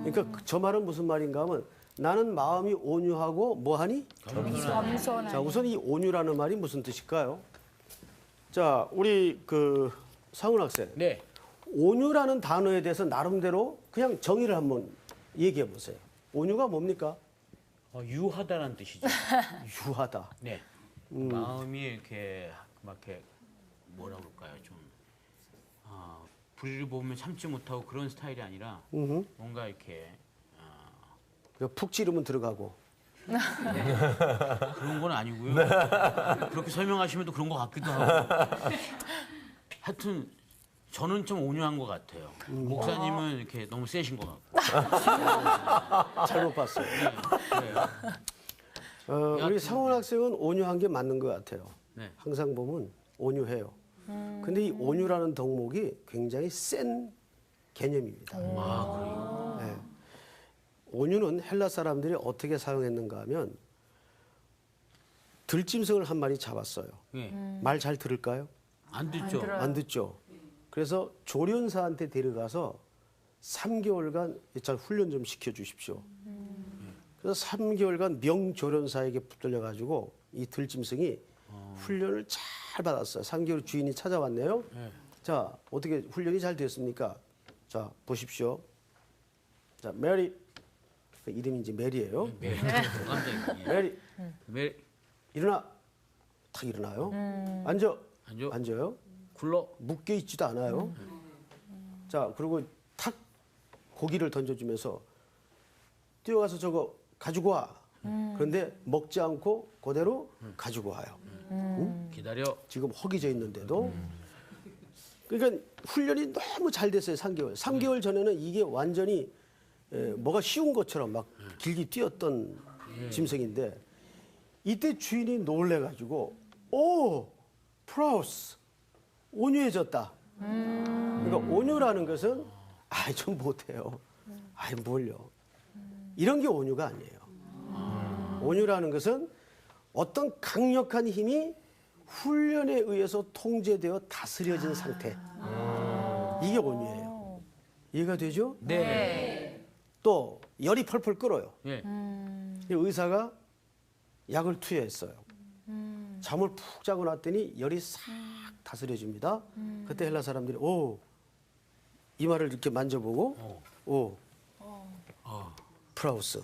그러니까 저 말은 무슨 말인가 하면 나는 마음이 온유하고 뭐하니? 겸손한. 자, 우선 이 온유라는 말이 무슨 뜻일까요? 자, 우리 그 상훈 학생. 네. 온유라는 단어에 대해서 나름대로 그냥 정의를 한번 얘기해 보세요. 온유가 뭡니까? 유하다라는 뜻이죠. 유하다. 네. 마음이 이렇게 막 이렇게 뭐라 그럴까요? 좀 불의를 보면 참지 못하고 그런 스타일이 아니라 뭔가 이렇게 푹 찌르면 들어가고. 그런 건 아니고요. 그렇게 설명하시면 또 그런 것 같기도 하고. 하여튼 저는 좀 온유한 것 같아요. 목사님은 이렇게 너무 세신 것 같고. 잘못 봤어요. 그래요. 우리 상훈 학생은 온유한 게 맞는 것 같아요. 네. 항상 보면 온유해요. 근데 이 온유라는 덕목이 굉장히 센 개념입니다. 아, 그래요? 네. 온유는 헬라 사람들이 어떻게 사용했는가 하면 들짐승을 한 마리 잡았어요. 네. 말 잘 들을까요? 안 듣죠. 안 듣죠. 그래서 조련사한테 데려가서 3개월간 일단 훈련 좀 시켜주십시오. 그래서 3개월간 명조련사에게 붙들려가지고 이 들짐승이 훈련을 잘 받았어요. 3개월 주인이 찾아왔네요. 네. 자, 어떻게 훈련이 잘 됐습니까? 자, 보십시오. 자, 메리. 그 이름이 이제 메리예요. 깜짝이야. 메리, 왜 일어나. 탁 일어나요. 앉아. 앉아? 앉아요. 굴러? 묶여 있지도 않아요. 자, 그리고 탁 고기를 던져주면서 뛰어가서 저거 가지고 와. 그런데 먹지 않고 그대로 가지고 와요. 기다려. 지금 허기져 있는데도. 그러니까 훈련이 너무 잘 됐어요, 3개월. 3개월 전에는 이게 완전히 뭐가 쉬운 것처럼 막 길게 뛰었던 짐승인데 이때 주인이 놀래가지고 오! 프라우스! 온유해졌다. 그러니까 온유라는 것은 아이 좀 못해요. 아이 뭘요. 이런 게 온유가 아니에요. 온유라는 것은 어떤 강력한 힘이 훈련에 의해서 통제되어 다스려진 상태. 이게 온유예요. 이해가 되죠? 네. 또 열이 펄펄 끓어요. 네. 의사가 약을 투여했어요. 잠을 푹 자고 났더니 열이 싹 다스려집니다. 그때 헬라 사람들이 이마를 이렇게 만져보고 프라우스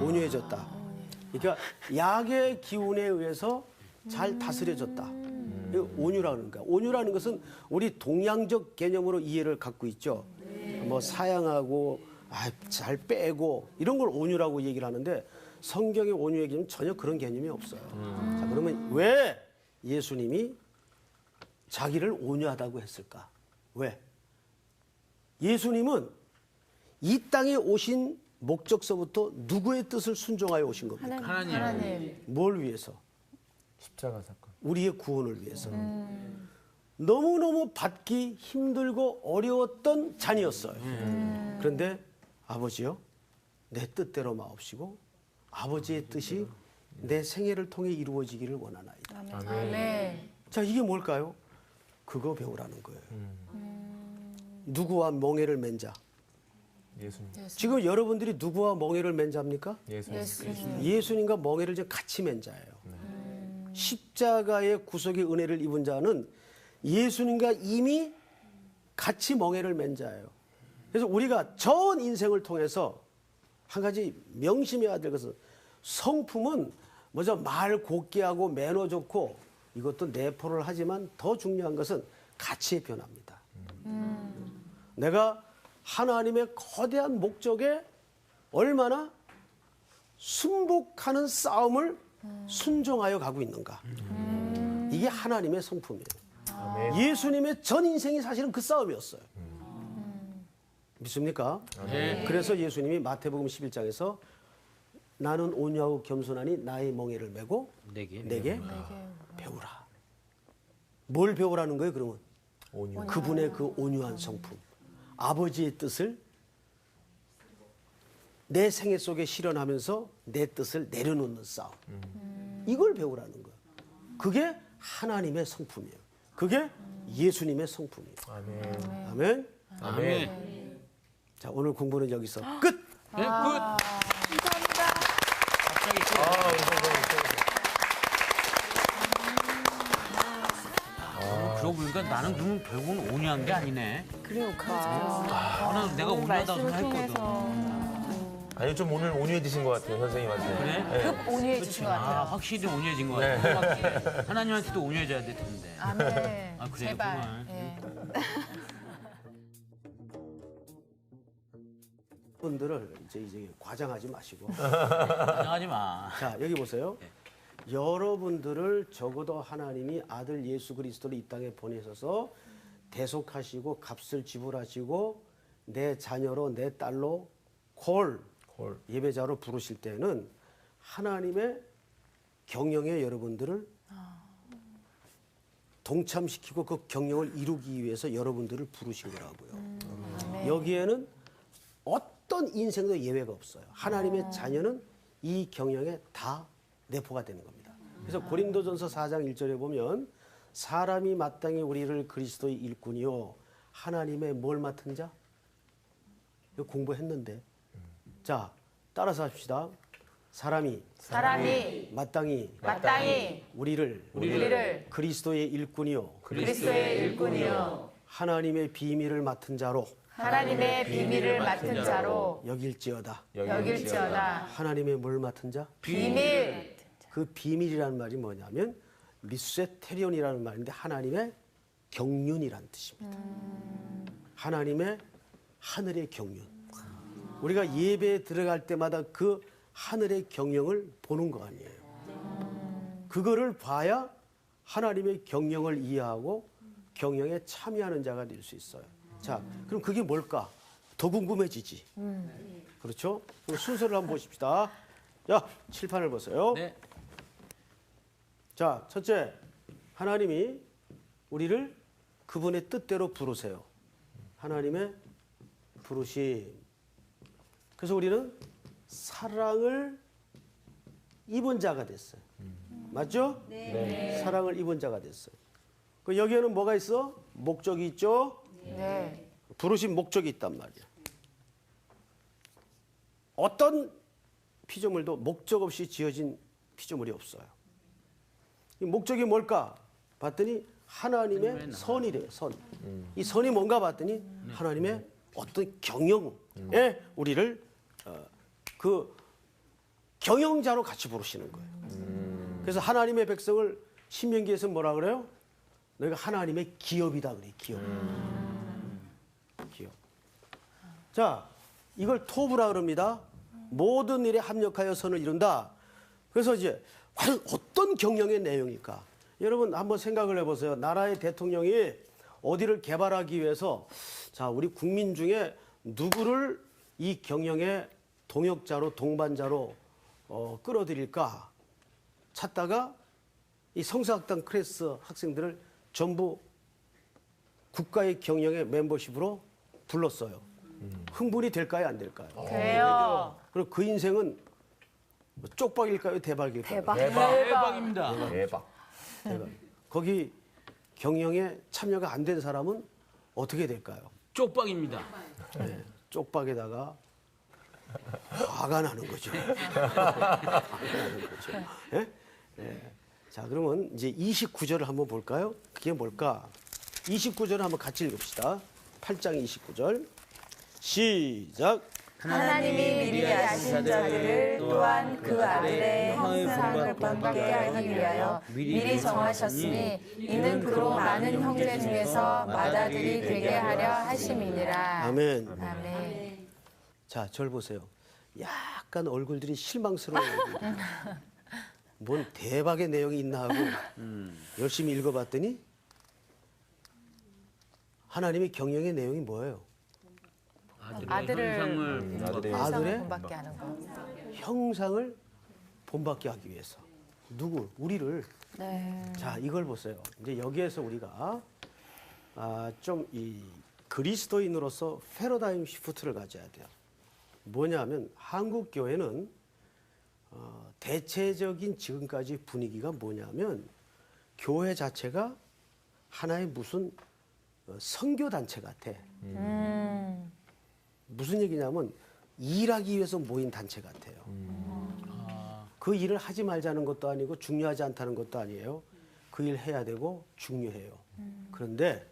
온유해졌다. 그러니까 약의 기운에 의해서 잘 다스려졌다. 이거 온유라는 거야. 온유라는 것은 우리 동양적 개념으로 이해를 갖고 있죠. 뭐 사양하고 잘 빼고 이런 걸 온유라고 얘기를 하는데 성경의 온유의 개념은 전혀 그런 개념이 없어요. 자, 그러면 왜 예수님이 자기를 온유하다고 했을까? 왜? 예수님은 이 땅에 오신 목적서부터 누구의 뜻을 순종하여 오신 겁니까? 하나님. 뭘 위해서? 십자가 사건. 우리의 구원을 위해서. 너무너무 받기 힘들고 어려웠던 잔이었어요. 그런데 아버지요, 내 뜻대로 마옵시고 아버지의 뜻이 내 생애를 통해 이루어지기를 원하나이다. 아멘. 자, 이게 뭘까요? 그거 배우라는 거예요. 누구와 멍에를 맨 자. 예수님. 지금 여러분들이 누구와 멍에를 맨 자입니까? 예수님. 예수님과 멍에를 지금 같이 맨 자예요. 십자가의 구속의 은혜를 입은 자는 예수님과 이미 같이 멍에를 맨 자예요. 그래서 우리가 전 인생을 통해서 한 가지 명심해야 될 것은 성품은 먼저 말 곱게 하고 매너 좋고 이것도 내포를 하지만 더 중요한 것은 가치의 변화입니다. 내가 하나님의 거대한 목적에 얼마나 순복하는 싸움을 순종하여 가고 있는가. 이게 하나님의 성품이에요. 아멘. 예수님의 전 인생이 사실은 그 싸움이었어요. 믿습니까? 네. 그래서 예수님이 마태복음 11장에서 나는 온유하고 겸손하니 나의 멍에를 메고 내게 배우라. 뭘 배우라는 거예요, 그러면? 온유. 그분의 그 온유한 성품. 아버지의 뜻을 내 생애 속에 실현하면서 내 뜻을 내려놓는 싸움. 이걸 배우라는 거예요. 그게 하나님의 성품이에요. 그게 예수님의 성품이에요. 아멘. 아멘. 아멘. 자, 오늘 공부는 여기서 끝. 네, 끝. 감사합니다. 갑자기 끝. 그러고 보니까 나는 그러면 결국은 온유한 게 아니네. 그러니까. 나는 내가 온유하다고 생각했거든. 아니 좀 오늘 온유해지신 것 같아요 선생님한테. 그래? 급 온유해지신 것 같아요. 확실히 온유해진 것 같아. 하나님한테도 온유해져야 될 텐데. 아멘. 아, 그래요? 제발. 정말. 예. 분들을 이제 과장하지 마시고. 가장하지 마. 자, 여기 보세요. 여러분들을 적어도 하나님이 아들 예수 그리스도를 이 땅에 보내셔서 대속하시고 값을 지불하시고 내 자녀로 내 딸로 콜 예배자로 부르실 때는 하나님의 경영에 여러분들을 동참시키고 그 경영을 이루기 위해서 여러분들을 부르신 거라고요. 여기에는 어떤 인생도 예외가 없어요. 하나님의 자녀는 이 경영에 다 내포가 되는 겁니다. 그래서 고린도전서 4장 1절에 보면 사람이 마땅히 우리를 그리스도의 일꾼이요 하나님의 뭘 맡은 자? 이거 공부했는데. 자, 따라서 합시다. 사람이 마땅히 우리를 그리스도의 일꾼이요 하나님의 비밀을 맡은 자로 여길지어다. 하나님의 뭘 맡은 자? 비밀. 그 비밀이라는 말이 뭐냐면 미세테리온이라는 말인데 하나님의 경륜이라는 뜻입니다. 하나님의 하늘의 경륜. 우리가 예배에 들어갈 때마다 그 하늘의 경영을 보는 거 아니에요. 그거를 봐야 하나님의 경영을 이해하고 경영에 참여하는 자가 될 수 있어요. 자, 그럼 그게 뭘까? 더 궁금해지지. 그렇죠? 그럼 순서를 한번 보십시다. 야, 칠판을 보세요. 네. 자, 첫째, 하나님이 우리를 그분의 뜻대로 부르세요. 하나님의 부르심. 그래서 우리는 사랑을 입은 자가 됐어요. 맞죠? 네. 사랑을 입은 자가 됐어요. 그 여기에는 뭐가 있어? 목적이 있죠? 네. 부르신 목적이 있단 말이야. 어떤 피조물도 목적 없이 지어진 피조물이 없어요. 이 목적이 뭘까? 봤더니 하나님의 선이래요. 선. 이 선이 뭔가 봤더니 하나님의 어떤 경영에 우리를 그 경영자로 같이 부르시는 거예요. 그래서 하나님의 백성을 신명기에서 뭐라 그래요? 너희가 하나님의 기업이다 그래. 기업. 기업. 자, 이걸 토부라 그럽니다. 모든 일에 합력하여 선을 이룬다. 그래서 이제 과연 어떤 경영의 내용일까? 여러분 한번 생각을 해보세요. 나라의 대통령이 어디를 개발하기 위해서 자, 우리 국민 중에 누구를 이 경영의 동역자로 동반자로 끌어들일까 찾다가 이 성서학당 클래스 학생들을 전부 국가의 경영의 멤버십으로 불렀어요. 흥분이 될까요, 안 될까요? 돼요. 그리고 그 인생은 뭐 쪽박일까요, 대박일까요? 대박입니다. 대박. 대박. 거기 경영에 참여가 안 된 사람은 어떻게 될까요? 쪽박입니다. 네, 쪽박에다가 화가 나는 거죠. 화가 나는 거죠. 예? 예. 자, 그러면 이제 29절을 한번 볼까요? 그게 뭘까? 29절을 한번 같이 읽읍시다. 8장 29절. 시작. 하나님이 미리 아신 자들을 또한 그 아들의 형상을 본받게 하기 위하여 미리 정하셨으니 이는 그로 많은 형제 중에서 맏아들이 되게 하려 하심이니라. 아멘. 아멘. 자, 절 보세요. 약간 얼굴들이 실망스러워요. 뭔 대박의 내용이 있나 하고 열심히 읽어봤더니 하나님의 경영의 내용이 뭐예요? 아들의 아들의 형상을 본받게 하는 거. 형상을 본받게 하기 위해서. 누구? 우리를. 자, 이걸 보세요. 이제 여기에서 우리가 좀 이 그리스도인으로서 패러다임 시프트를 가져야 돼요. 뭐냐면 한국 교회는 대체적인 지금까지 분위기가 뭐냐면 교회 자체가 하나의 무슨 선교 단체 같아. 무슨 얘기냐면 일하기 위해서 모인 단체 같아요. 그 일을 하지 말자는 것도 아니고 중요하지 않다는 것도 아니에요. 그 일 해야 되고 중요해요. 그런데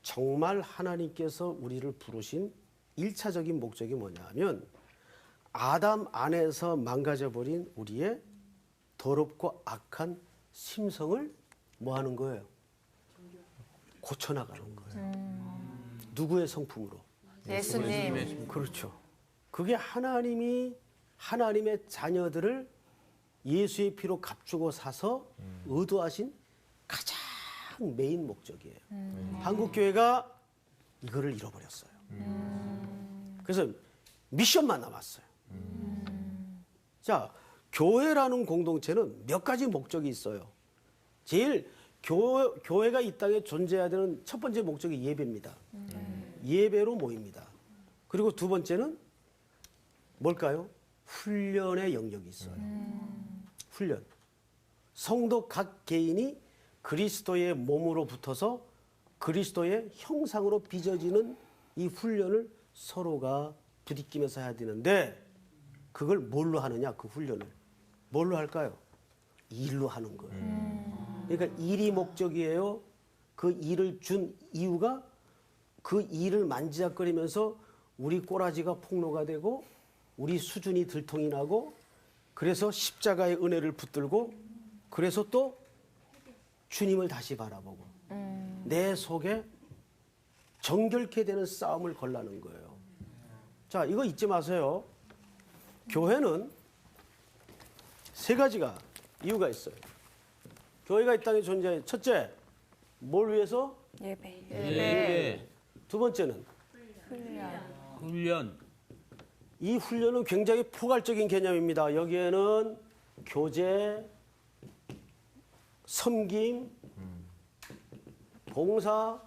정말 하나님께서 우리를 부르신 1차적인 목적이 뭐냐면 아담 안에서 망가져버린 우리의 더럽고 악한 심성을 뭐 하는 거예요? 고쳐나가는 거예요. 누구의 성품으로? 예수님. 그렇죠. 그게 하나님이 하나님의 자녀들을 예수의 피로 값주고 사서 의도하신 가장 메인 목적이에요. 한국 교회가 이거를 잃어버렸어요. 그래서 미션만 남았어요. 자, 교회라는 공동체는 몇 가지 목적이 있어요. 제일 교회가 이 땅에 존재해야 되는 첫 번째 목적이 예배입니다. 예배로 모입니다. 그리고 두 번째는 뭘까요? 훈련의 영역이 있어요. 훈련. 성도 각 개인이 그리스도의 몸으로 붙어서 그리스도의 형상으로 빚어지는 이 훈련을 서로가 부딪히면서 해야 되는데 그걸 뭘로 하느냐, 그 훈련을. 뭘로 할까요? 일로 하는 거예요. 그러니까 일이 목적이에요. 그 일을 준 이유가 그 일을 만지작거리면서 우리 꼬라지가 폭로가 되고 우리 수준이 들통이 나고 그래서 십자가의 은혜를 붙들고 그래서 또 주님을 다시 바라보고 내 속에 정결케 되는 싸움을 걸라는 거예요. 자, 이거 잊지 마세요. 교회는 세 가지가 이유가 있어요. 교회가 이 땅에 존재해. 첫째, 뭘 위해서? 예배. 예. 두 번째는 훈련. 이 훈련은 굉장히 포괄적인 개념입니다. 여기에는 교제, 섬김, 봉사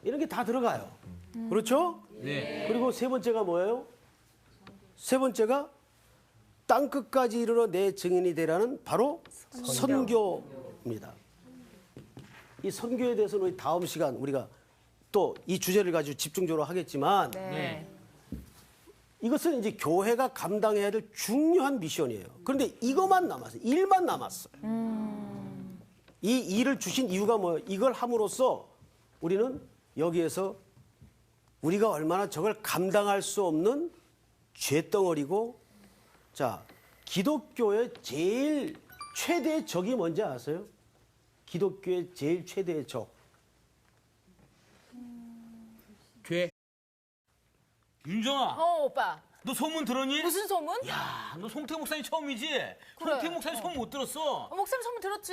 이런 게 다 들어가요. 그렇죠? 네. 그리고 세 번째가 뭐예요? 세 번째가 땅 끝까지 이르러 내 증인이 되라는 바로 선교입니다. 이 선교에 대해서는 우리 다음 시간 우리가 또 이 주제를 가지고 집중적으로 하겠지만 네. 이것은 이제 교회가 감당해야 될 중요한 미션이에요. 그런데 이것만 남았어요. 일만 남았어요. 이 일을 주신 이유가 뭐예요? 이걸 함으로써 우리는 여기에서 우리가 얼마나 저걸 감당할 수 없는 죄덩어리고 자, 기독교의 제일 최대의 적이 뭔지 아세요? 기독교의 제일 최대의 적. 죄. 윤정아, 오빠. 너 소문 들었니? 무슨 소문? 야, 너 송태 목사님 처음이지? 그래. 송태 목사님 소문 못 들었어? 목사님 소문 들었지?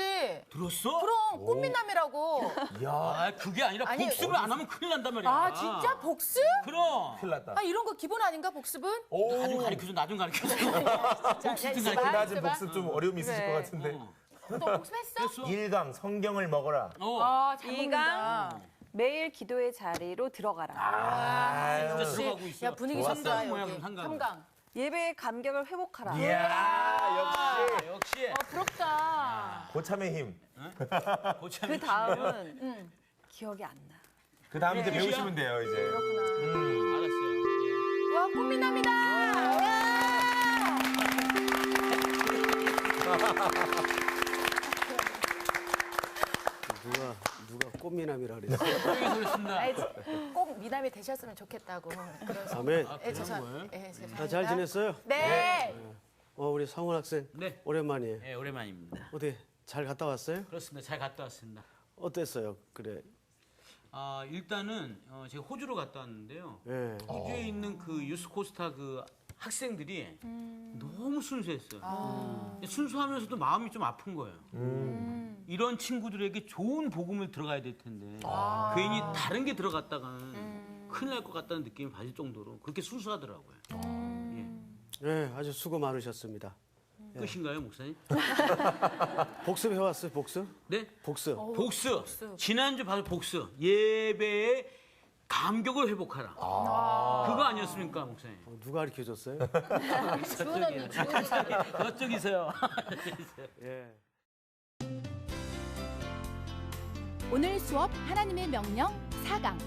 들었어? 그럼 꽃미남이라고. 야, 그게 아니라 아니, 복습을 안 하면 큰일 난단 말이야. 아 진짜 복습? 그럼. 큰일 났다. 아 이런 거 기본 아닌가 복습은? 나 좀 가르쳐줘, 나 좀 가르쳐줘. 복습 좀 야, 가르쳐줘. 낮은 복습 좀 어려움이 있으실 그래. 것 같은데. 너 복습했어? 됐어. 1강 성경을 먹어라. 잘 이강 먹는다. 매일 기도의 자리로 들어가라. 진짜 역시 들어가고 있어. 야 분위기 좋았어. 좋다 모양 여기. 상관. 삼강. 예배의 감격을 회복하라. 이야, 역시 역시. 부럽다. 고참의 힘. 고참이 그 다음은 기억이 안 나. 그 다음 이제 배우시면 돼요, 이제. 알았어요. 예. 와 꽃미남이다. 와. 누가 꽃미남이라 그랬어요. 여기서 그랬습니다. 아이, 꼭 미남이 되셨으면 좋겠다고. 그래서. 아멘. 아, 예, 그런 거예요? 죄송합니다. 잘 지냈어요? 네. 우리 성훈 학생 네. 오랜만이에요. 네, 오랜만입니다. 어디 잘 갔다 왔어요? 그렇습니다. 잘 갔다 왔습니다. 어땠어요? 그래. 아, 일단은 제가 호주로 갔다 왔는데요. 예. 호주에 있는 그 유스코스타 그 학생들이 너무 순수했어요. 순수하면서도 마음이 좀 아픈 거예요. 이런 친구들에게 좋은 복음을 들어가야 될 텐데 괜히 다른 게 들어갔다가는 큰일 날 것 같다는 느낌이 받을 정도로 그렇게 순수하더라고요. 네, 아주 수고 많으셨습니다. 끝인가요, 목사님? 복습 해왔어요, 복습? 네? 복습. 복수. 지난주 바로 복수. 예배의 감격을 회복하라. 그거 아니었습니까, 목사님? 누가 가르쳐 줬어요? 주은 언니, 주은 언니. 저쪽이세요. 예. 오늘 수업 하나님의 명령 4강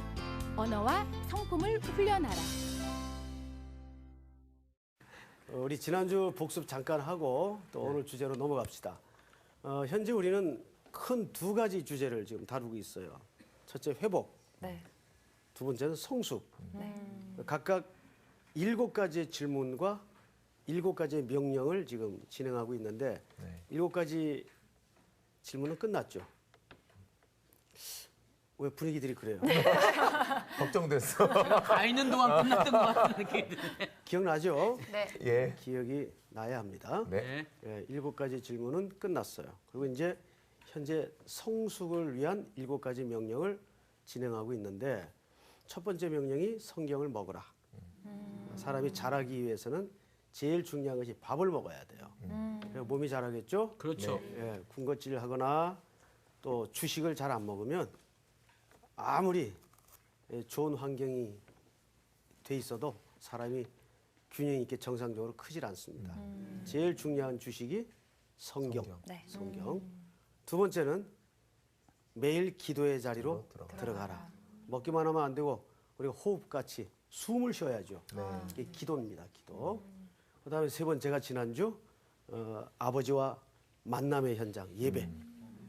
언어와 성품을 훈련하라. 우리 지난주 복습 잠깐 하고 또 오늘 주제로 넘어갑시다. 현재 우리는 큰 두 가지 주제를 지금 다루고 있어요. 첫째 회복, 네. 두 번째는 성숙. 네. 각각 7가지의 질문과 7가지의 명령을 지금 진행하고 있는데 네. 7가지 질문은 끝났죠. 왜 분위기들이 그래요? 걱정됐어. 가 있는 동안 끝났던 것 같은 느낌이 드네. 기억나죠? 네. 예. 기억이 나야 합니다. 네. 네. 예, 7가지 질문은 끝났어요. 그리고 이제 현재 성숙을 위한 7가지 명령을 진행하고 있는데 첫 번째 명령이 성경을 먹으라. 사람이 자라기 위해서는 제일 중요한 것이 밥을 먹어야 돼요. 그래야 몸이 자라겠죠? 그렇죠. 예, 군것질을 하거나 또 주식을 잘 안 먹으면 아무리 좋은 환경이 돼 있어도 사람이 균형 있게 정상적으로 크질 않습니다. 제일 중요한 주식이 성경. 네. 성경. 두 번째는 매일 기도의 자리로 들어가라. 들어가라. 먹기만 하면 안 되고 우리가 호흡같이 숨을 쉬어야죠. 이게 기도입니다. 기도. 그다음에 세 번째가 지난주 아버지와 만남의 현장 예배.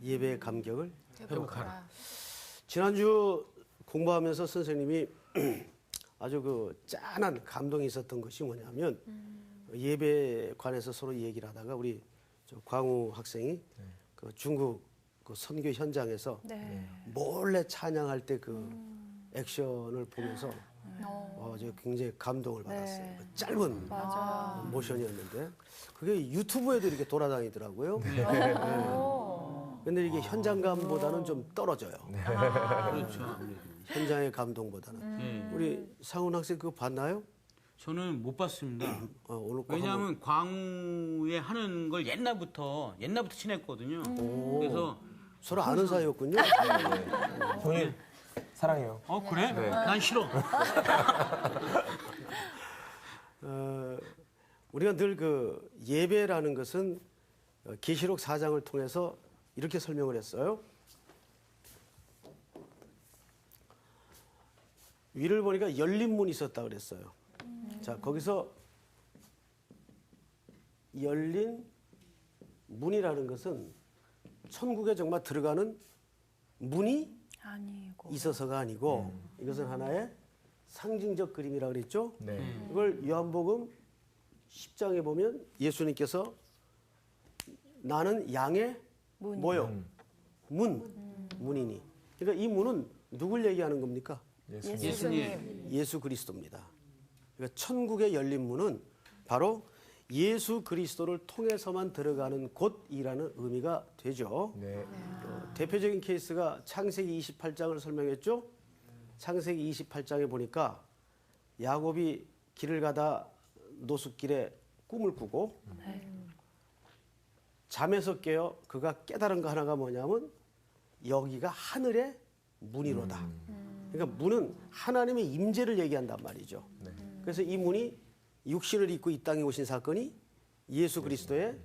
예배의 감격을 회복하라. 지난주 공부하면서 선생님이 아주 그 짠한 감동이 있었던 것이 뭐냐면 예배에 관해서 서로 얘기를 하다가 우리 저 광우 학생이 그 중국 그 선교 현장에서 몰래 찬양할 때 그 액션을 보면서 저 굉장히 감동을 받았어요. 그 짧은 모션이었는데 그게 유튜브에도 이렇게 돌아다니더라고요. 근데 이게 현장감보다는 좀 떨어져요. 그렇죠. 아무래도. 현장의 감동보다는. 네. 우리 상훈 학생 그거 봤나요? 저는 못 봤습니다. 오늘 꼭 왜냐하면 광우에 하는 걸 옛날부터 친했거든요. 그래서 서로 아는 사이였군요. 형님 사랑해요. 그래? 난 싫어. 우리가 늘 그 예배라는 것은 계시록 4장을 통해서 이렇게 설명을 했어요. 위를 보니까 열린 문이 있었다 그랬어요. 자, 거기서 열린 문이라는 것은 천국에 정말 들어가는 문이 아니고. 있어서가 아니고 이것은 하나의 상징적 그림이라고 그랬죠. 네. 이걸 요한복음 10장에 보면 예수님께서 나는 양의 문. 뭐요? 문이니. 그러니까 이 문은 누굴 얘기하는 겁니까? 예수님. 예수 그리스도입니다. 그러니까 천국의 열린 문은 바로 예수 그리스도를 통해서만 들어가는 곳이라는 의미가 되죠. 네. 대표적인 케이스가 창세기 28장을 설명했죠. 창세기 28장에 보니까 야곱이 길을 가다 노숙길에 꿈을 꾸고 잠에서 깨어 그가 깨달은 거 하나가 뭐냐면 여기가 하늘의 문이로다. 그러니까 문은 하나님의 임재를 얘기한단 말이죠. 그래서 이 문이 육신을 입고 이 땅에 오신 사건이 예수 그리스도의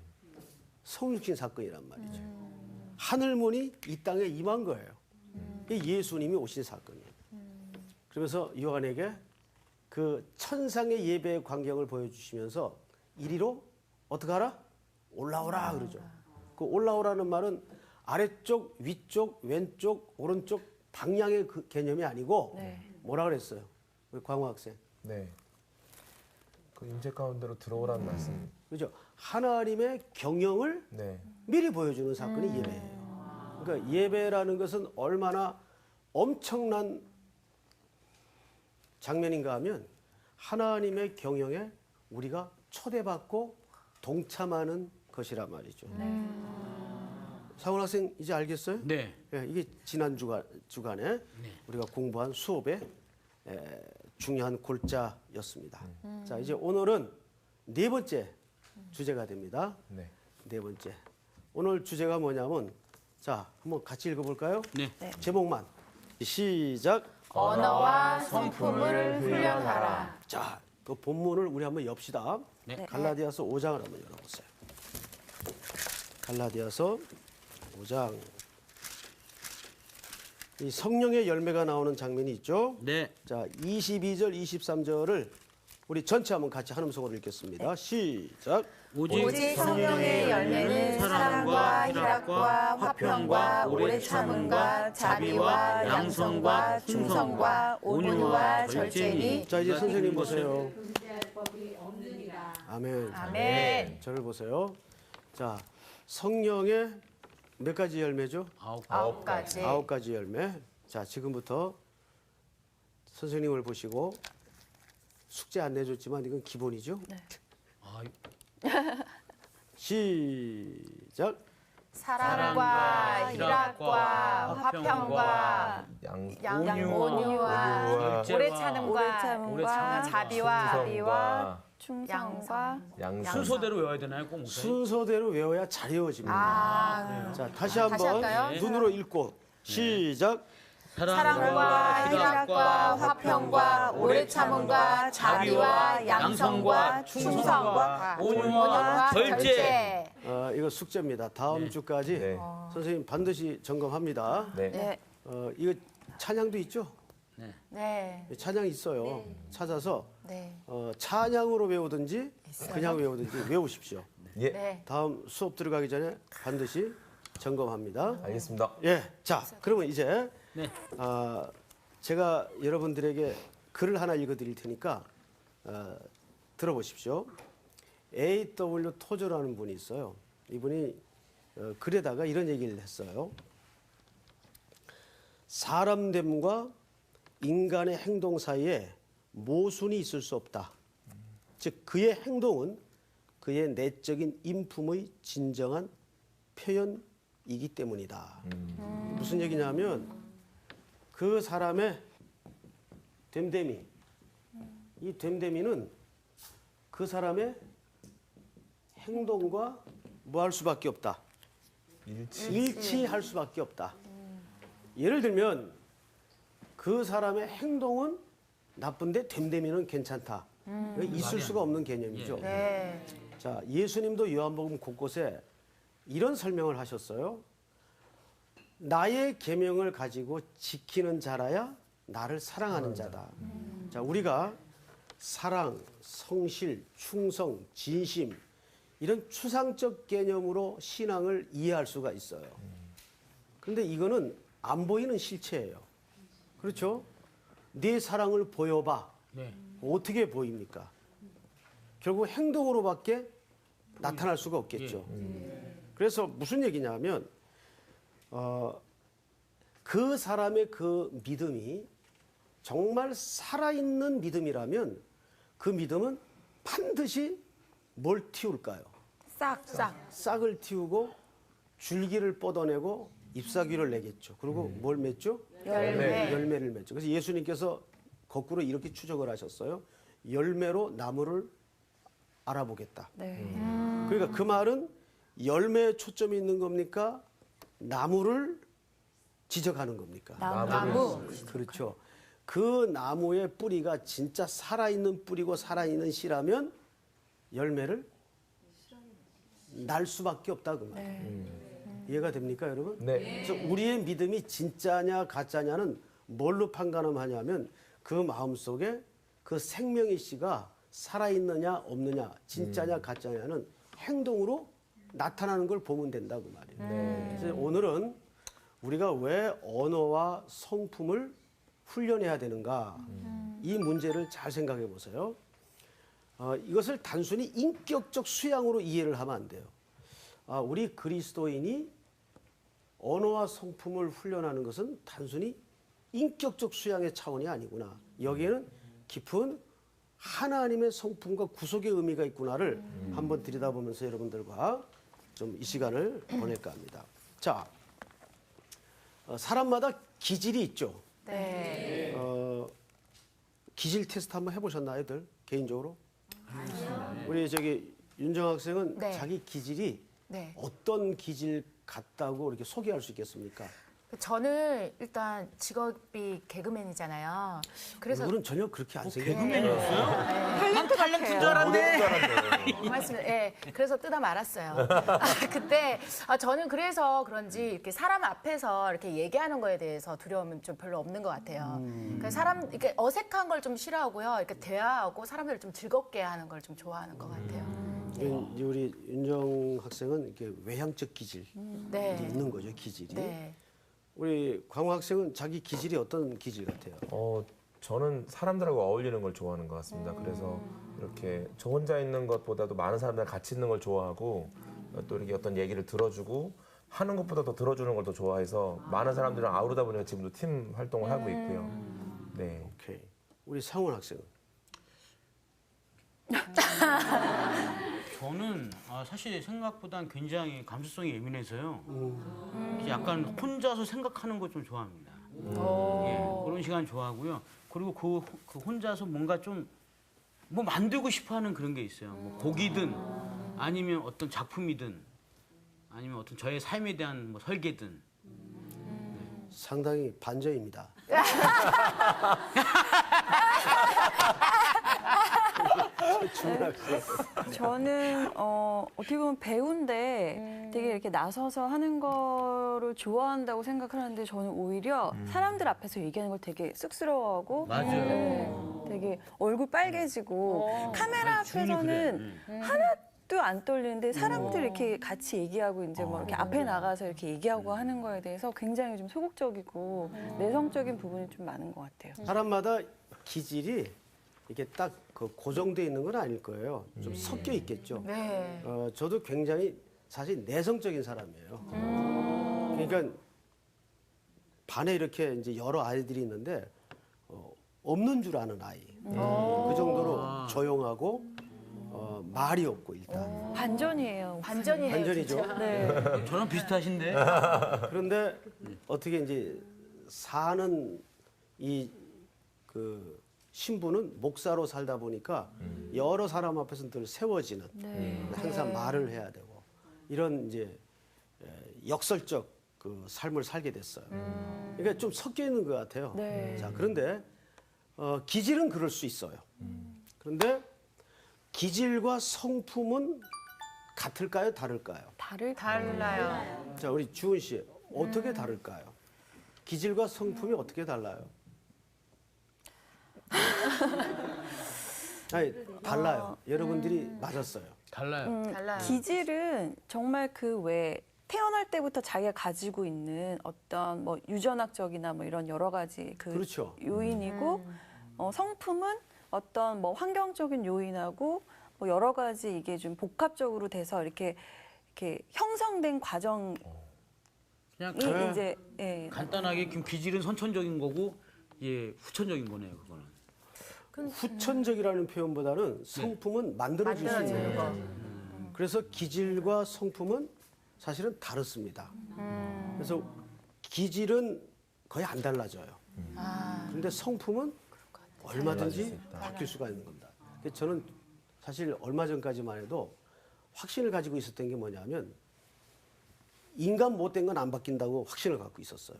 성육신 사건이란 말이죠. 하늘 문이 이 땅에 임한 거예요. 이게 예수님이 오신 사건이에요. 그러면서 요한에게 그 천상의 예배의 광경을 보여주시면서 이리로 어떻게 하라? 올라오라 그러죠. 그 올라오라는 말은 아래쪽, 위쪽, 왼쪽, 오른쪽 방향의 그 개념이 아니고 네. 뭐라 그랬어요? 우리 광호 학생. 네. 그 임재 가운데로 들어오라는 말씀. 그죠? 하나님의 경영을 네. 미리 보여주는 사건이 예배예요. 그러니까 예배라는 것은 얼마나 엄청난 장면인가 하면 하나님의 경영에 우리가 초대받고 동참하는 것이란 말이죠. 상훈 학생 이제 알겠어요? 네. 예, 이게 지난 주간에 우리가 공부한 수업의 중요한 골자였습니다. 자, 이제 오늘은 네 번째 주제가 됩니다. 네. 네 번째. 오늘 주제가 뭐냐면 자, 한번 같이 읽어볼까요? 네. 제목만. 시작. 언어와 성품을 훈련하라. 자, 그 본문을 우리 한번 엽시다. 네. 갈라디아서 5장을 한번 열어보세요. 갈라디아서 5장. 이 성령의 열매가 나오는 장면이 있죠. 네. 자, 22절, 23절을 우리 전체 한번 같이 한 음성으로 읽겠습니다. 시작. 오직 성령의 열매는 사랑과 희락과 화평과 오래 참음과 자비와 양성과 충성과 온유와 절제니. 자, 이제 선생님 보세요. 아멘. 아멘. 저를 보세요. 자, 성령의 몇 가지 열매죠? 9가지. 9가지 열매. 자, 지금부터 선생님을 보시고 숙제 안 내줬지만 이건 기본이죠? 아, 시작. 사랑과 희락과 화평과 온유와 오래 참음과 오래 참음과 자비와 충성과 양성. 순서대로 외워야 되나요, 꼭 목사님? 순서대로 외워야 잘 외워집니다. 아, 자, 다시 한번 할까요? 눈으로 읽고 시작. 사랑과 희락과 화평과 오래 참음과 자비와 양성과 충성과 온유와 절제. 이거 숙제입니다. 다음 주까지 네. 선생님 반드시 점검합니다. 네. 네. 이거 찬양도 있죠? 네. 찬양 있어요. 찾아서 네. 찬양으로 외우든지 그냥 외우든지 외우십시오. 예. 네. 다음 수업 들어가기 전에 반드시 점검합니다. 알겠습니다. 예, 자, 그러면 이제 네. 제가 여러분들에게 글을 하나 읽어드릴 테니까 들어보십시오. A.W. 토저라는 분이 있어요. 이분이 글에다가 이런 얘기를 했어요. 사람됨과 인간의 행동 사이에 모순이 있을 수 없다. 즉 그의 행동은 그의 내적인 인품의 진정한 표현이기 때문이다. 무슨 얘기냐면 그 사람의 됨됨이, 이 됨됨이는 그 사람의 행동과 뭐 할 수밖에 없다. 일치할 수밖에 없다. 예를 들면 그 사람의 행동은 나쁜데 됨됨이는 괜찮다. 있을 수가 없는 개념이죠. 네. 자, 예수님도 요한복음 곳곳에 이런 설명을 하셨어요. 나의 계명을 가지고 지키는 자라야 나를 사랑하는 자다. 자, 우리가 사랑, 성실, 충성, 진심 이런 추상적 개념으로 신앙을 이해할 수가 있어요. 그런데 이거는 안 보이는 실체예요. 그렇죠? 네 사랑을 보여봐. 네. 어떻게 보입니까? 결국 행동으로밖에 나타날 수가 없겠죠. 그래서 무슨 얘기냐면 그 사람의 그 믿음이 정말 살아있는 믿음이라면 그 믿음은 반드시 뭘 틔울까요? 싹을 틔우고 줄기를 뻗어내고 잎사귀를 내겠죠. 그리고 뭘 맺죠? 열매를 맺죠. 그래서 예수님께서 거꾸로 이렇게 추적을 하셨어요. 열매로 나무를 알아보겠다. 그러니까 그 말은 열매에 초점이 있는 겁니까? 나무를 지적하는 겁니까? 나무. 그렇죠. 그 나무의 뿌리가 진짜 살아있는 뿌리고 살아있는 씨라면 열매를 날 수밖에 없다 그 말이에요. 이해가 됩니까, 여러분? 네. 그래서 우리의 믿음이 진짜냐 가짜냐는 뭘로 판가름하냐면 그 마음속에 그 생명의 씨가 살아있느냐 없느냐 진짜냐 가짜냐는 행동으로 나타나는 걸 보면 된다 그 말이에요. 그래서 오늘은 우리가 왜 언어와 성품을 훈련해야 되는가? 이 문제를 잘 생각해 보세요. 이것을 단순히 인격적 수양으로 이해를 하면 안 돼요. 우리 그리스도인이 언어와 성품을 훈련하는 것은 단순히 인격적 수양의 차원이 아니구나. 여기에는 깊은 하나님의 성품과 구속의 의미가 있구나를 한번 들여다보면서 여러분들과 좀 이 시간을 보낼까 합니다. 자, 사람마다 기질이 있죠. 네. 기질 테스트 한번 해보셨나요,들 개인적으로? 우리 저기 윤정 학생은 네. 자기 기질이 네. 어떤 기질 같다고 이렇게 소개할 수 있겠습니까? 저는 일단 직업이 개그맨이잖아요. 그래서 얼굴은 전혀 그렇게 안 생겨요. 개그맨이었어요? 난 탤런트인 줄 알았네. 맞습니다. 예, 그래서 뜯어 말았어요. 그때 저는 그래서 그런지 이렇게 사람 앞에서 이렇게 얘기하는 거에 대해서 두려움은 좀 별로 없는 것 같아요. 그러니까 사람 이렇게 어색한 걸 좀 싫어하고요. 이렇게 대화하고 사람들을 좀 즐겁게 하는 걸 좀 좋아하는 것 같아요. 이제 우리 윤정 학생은 이렇게 외향적 기질이 네. 있는 거죠, 기질이. 네. 우리 광호 학생은 자기 기질이 어떤 기질 같아요? 저는 사람들하고 어울리는 걸 좋아하는 것 같습니다. 그래서 이렇게 저 혼자 있는 것보다도 많은 사람들 같이 있는 걸 좋아하고 또 이렇게 어떤 얘기를 들어주고 하는 것보다 더 들어주는 걸 더 좋아해서 많은 사람들이랑 아우르다 보니까 지금도 팀 활동을 하고 있고요. 네. 오케이. 우리 상훈 학생은? 저는 사실 생각보단 굉장히 감수성이 예민해서요. 약간 혼자서 생각하는 거 좀 좋아합니다. 예, 그런 시간 좋아하고요. 그리고 그 혼자서 뭔가 좀 뭐 만들고 싶어하는 그런 게 있어요. 뭐 곡이든 아니면 어떤 작품이든 아니면 어떤 저의 삶에 대한 뭐 설계든. 상당히 반전입니다. 저는 어떻게 보면 배우인데 되게 이렇게 나서서 하는 거를 좋아한다고 생각하는데 저는 오히려 사람들 앞에서 얘기하는 걸 되게 쑥스러워하고 맞아요. 되게 얼굴 빨개지고 카메라 앞에서는 하나도 안 떨리는데 사람들 이렇게 같이 얘기하고 이제 뭐 이렇게 앞에 나가서 이렇게 얘기하고 하는 거에 대해서 굉장히 좀 소극적이고 내성적인 부분이 좀 많은 것 같아요. 사람마다 기질이 이게 딱 그 고정되어 있는 건 아닐 거예요. 좀 섞여 있겠죠. 네. 저도 굉장히 사실 내성적인 사람이에요. 그러니까 반에 이렇게 이제 여러 아이들이 있는데 없는 줄 아는 아이. 그 정도로 조용하고 말이 없고 일단. 반전이에요. 반전이네요. 반전이죠. 진짜. 네. 저랑 비슷하신데? 그런데 어떻게 이제 사는 이 그 신부는 목사로 살다 보니까 여러 사람 앞에서 늘 세워지는 항상 말을 해야 되고 이런 이제 역설적 그 삶을 살게 됐어요. 그러니까 좀 섞여 있는 것 같아요. 네. 자, 그런데 기질은 그럴 수 있어요. 그런데 기질과 성품은 같을까요, 다를까요? 달라요. 자, 우리 주은 씨 어떻게 다를까요? 기질과 성품이 어떻게 달라요? 아니, 달라요. 여러분들이 맞았어요. 달라요. 달라요. 기질은 정말 그 외 태어날 때부터 자기가 가지고 있는 어떤 뭐 유전학적이나 뭐 이런 여러 가지 그 그렇죠. 요인이고 성품은 어떤 뭐 환경적인 요인하고 뭐 여러 가지 이게 좀 복합적으로 돼서 이렇게 형성된 과정이 그냥 이제 예. 간단하게 그럼 기질은 선천적인 거고 예, 후천적인 거네요, 그거는. 후천적이라는 표현보다는 성품은 만들어질 수 있는 만들어지는 거죠. 그래서 기질과 성품은 사실은 다릅니다. 그래서 기질은 거의 안 달라져요. 그런데 성품은 얼마든지 바뀔 수가 있는 겁니다. 근데 저는 사실 얼마 전까지만 해도 확신을 가지고 있었던 게 뭐냐면 인간 못된 건 안 바뀐다고 확신을 갖고 있었어요.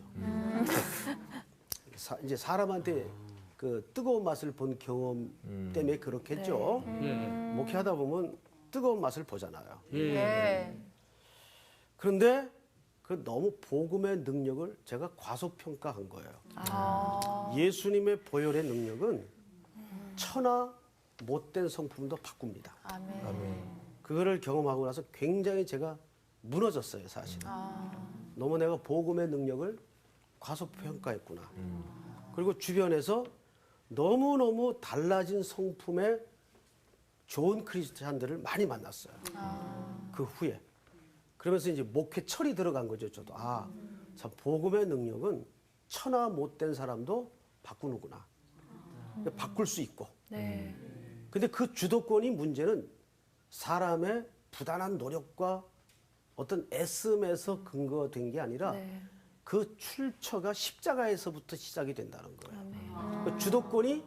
이제 사람한테 그 뜨거운 맛을 본 경험 때문에 그렇겠죠. 목회하다 보면 뜨거운 맛을 보잖아요. 네. 그런데 그 너무 복음의 능력을 제가 과소평가한 거예요. 예수님의 보혈의 능력은 천하 못된 성품도 바꿉니다. 아멘. 그거를 경험하고 나서 굉장히 제가 무너졌어요, 사실은. 너무 내가 복음의 능력을 과소평가했구나. 그리고 주변에서 너무너무 달라진 성품의 좋은 크리스찬들을 많이 만났어요. 그 후에. 그러면서 이제 목회 철이 들어간 거죠. 저도 참 복음의 능력은 천하 못된 사람도 바꾸는구나. 바꿀 수 있고. 네. 근데 그 주도권이 문제는 사람의 부단한 노력과 어떤 애씀에서 근거된 게 아니라 그 출처가 십자가에서부터 시작이 된다는 거예요. 그 주도권이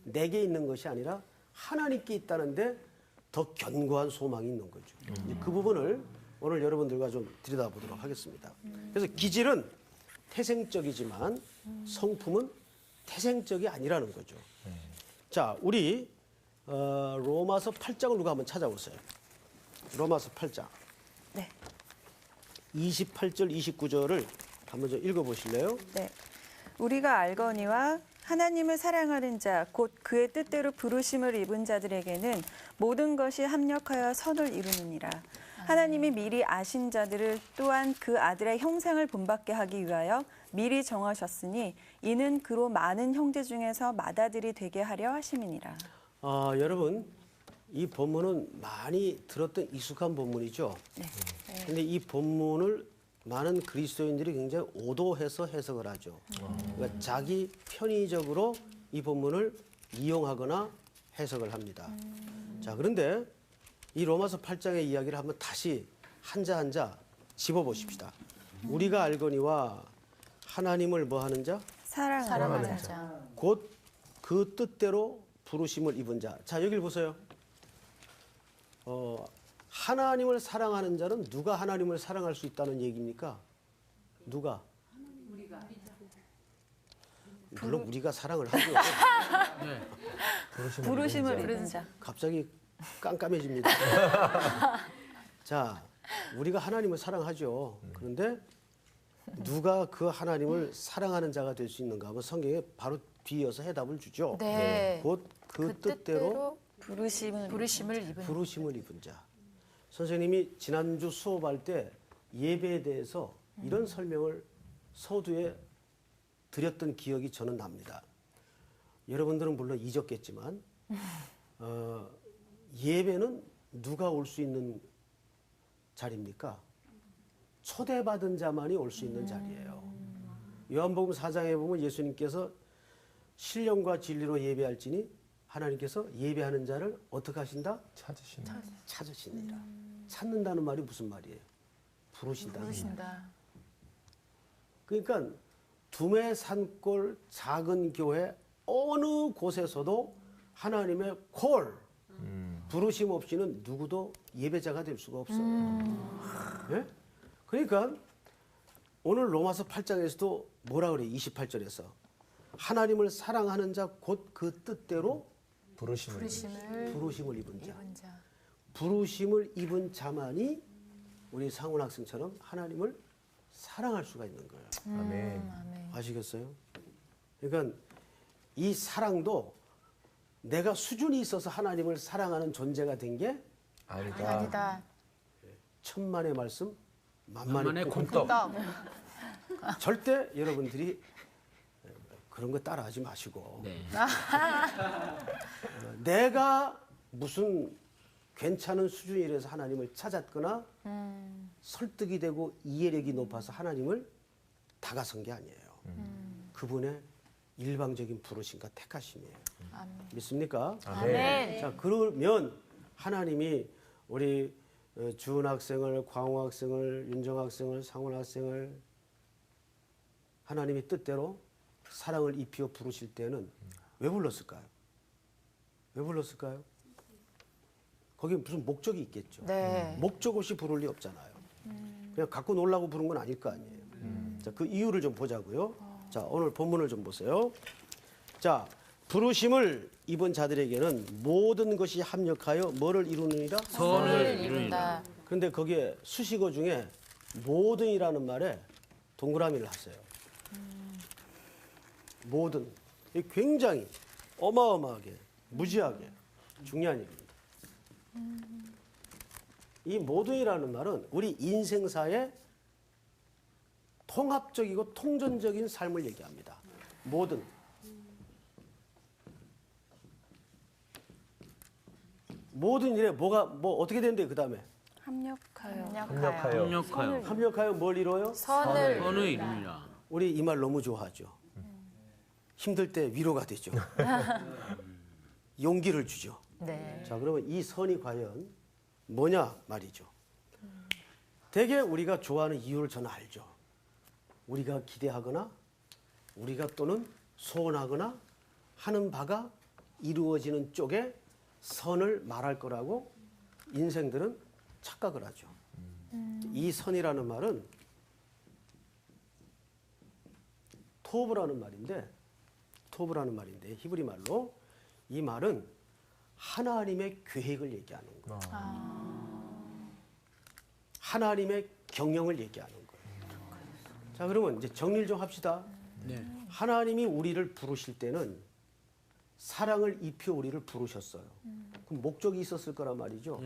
내게 있는 것이 아니라 하나님께 있다는데 더 견고한 소망이 있는 거죠. 이제 그 부분을 오늘 여러분들과 좀 들여다보도록 하겠습니다. 그래서 기질은 태생적이지만 성품은 태생적이 아니라는 거죠. 자, 우리 로마서 8장을 누가 한번 찾아보세요. 로마서 8장. 네. 28절, 29절을 한번 좀 읽어보실래요? 네. 우리가 알거니와 하나님을 사랑하는 자, 곧 그의 뜻대로 부르심을 입은 자들에게는 모든 것이 합력하여 선을 이루느니라. 하나님이 미리 아신 자들을 또한 그 아들의 형상을 본받게 하기 위하여 미리 정하셨으니 이는 그로 많은 형제 중에서 맏아들이 되게 하려 하심이니라. 여러분, 이 본문은 많이 들었던 익숙한 본문이죠. 근데 이 본문을 많은 그리스도인들이 굉장히 오도해서 해석을 하죠. 그러니까 자기 편의적으로 이 본문을 이용하거나 해석을 합니다. 자, 그런데 이 로마서 8장의 이야기를 한번 다시 한자 한자 집어보십시다. 우리가 알거니와 하나님을 뭐 하는 자? 사랑하는 자. 곧 그 뜻대로 부르심을 입은 자. 자, 여기를 보세요. 하나님을 사랑하는 자는 누가 하나님을 사랑할 수 있다는 얘기입니까? 누가? 물론 우리가 사랑을 하죠. 부르심을 입은 자. 갑자기 깜깜해집니다. 자, 우리가 하나님을 사랑하죠. 그런데 누가 그 하나님을 사랑하는 자가 될 수 있는가 하면 성경에 바로 뒤이어서 해답을 주죠. 네. 곧 그 뜻대로 부르심을 입은 자. 선생님이 지난주 수업할 때 예배에 대해서 이런 설명을 서두에 드렸던 기억이 저는 납니다. 여러분들은 물론 잊었겠지만 예배는 누가 올 수 있는 자리입니까? 초대받은 자만이 올 수 있는 자리예요. 요한복음 4장에 보면 예수님께서 신령과 진리로 예배할지니 하나님께서 예배하는 자를 어떻게 하신다? 찾으시니라. 찾는다는 말이 무슨 말이에요? 부르신다. 그러니까 두메 산골 작은 교회 어느 곳에서도 하나님의 콜, 부르심 없이는 누구도 예배자가 될 수가 없어요. 네? 그러니까 오늘 로마서 8장에서도 뭐라 그래요? 28절에서 하나님을 사랑하는 자 곧 그 뜻대로 부르심을 입은 자. 부르심을 입은 자만이 우리 상훈 학생처럼 하나님을 사랑할 수가 있는 거예요. 아멘. 아시겠어요? 그러니까 이 사랑도 내가 수준이 있어서 하나님을 사랑하는 존재가 된 게 아니다. 천만의 말씀, 만만의 콩떡. 절대 여러분들이 그런 거 따라하지 마시고 내가 무슨 괜찮은 수준이라서 하나님을 찾았거나 설득이 되고 이해력이 높아서 하나님을 다가선 게 아니에요. 그분의 일방적인 부르심과 택하심이에요. 믿습니까? 아멘. 자, 그러면 하나님이 우리 주은 학생을, 광호 학생을, 윤정 학생을, 상훈 학생을 하나님이 뜻대로 사랑을 입히어 부르실 때는 왜 불렀을까요? 왜 불렀을까요? 거기 무슨 목적이 있겠죠. 네. 목적 없이 부를 리 없잖아요. 그냥 갖고 놀라고 부른 건 아닐 거 아니에요. 자, 그 이유를 좀 보자고요. 자, 오늘 본문을 좀 보세요. 자, 부르심을 입은 자들에게는 모든 것이 합력하여 뭐를 이루느니라? 선을 이루니라. 그런데 거기에 수식어 중에 모든이라는 말에 동그라미를 하세요. 모든. 이게 굉장히 어마어마하게, 무지하게 중요한 얘기입니다. 이 모든이라는 말은 우리 인생사에 통합적이고 통전적인 삶을 얘기합니다. 모든 일에 뭐 어떻게 되는데 그 다음에 합력하여. 협력하여 합력하여 뭘 이뤄요? 선을 선을 이룹니다. 우리 이 말 너무 좋아하죠. 힘들 때 위로가 되죠. 용기를 주죠. 네. 자, 그러면 이 선이 과연 뭐냐 말이죠. 되게 우리가 좋아하는 이유를 저는 알죠. 우리가 기대하거나 우리가 또는 소원하거나 하는 바가 이루어지는 쪽에 선을 말할 거라고 인생들은 착각을 하죠. 이 선이라는 말은 토브라는 말인데 히브리 말로 이 말은 하나님의 계획을 얘기하는 거예요. 하나님의 경영을 얘기하는 거예요. 자, 그러면 이제 정리를 좀 합시다. 네. 하나님이 우리를 부르실 때는 사랑을 입혀 우리를 부르셨어요. 그럼 목적이 있었을 거란 말이죠.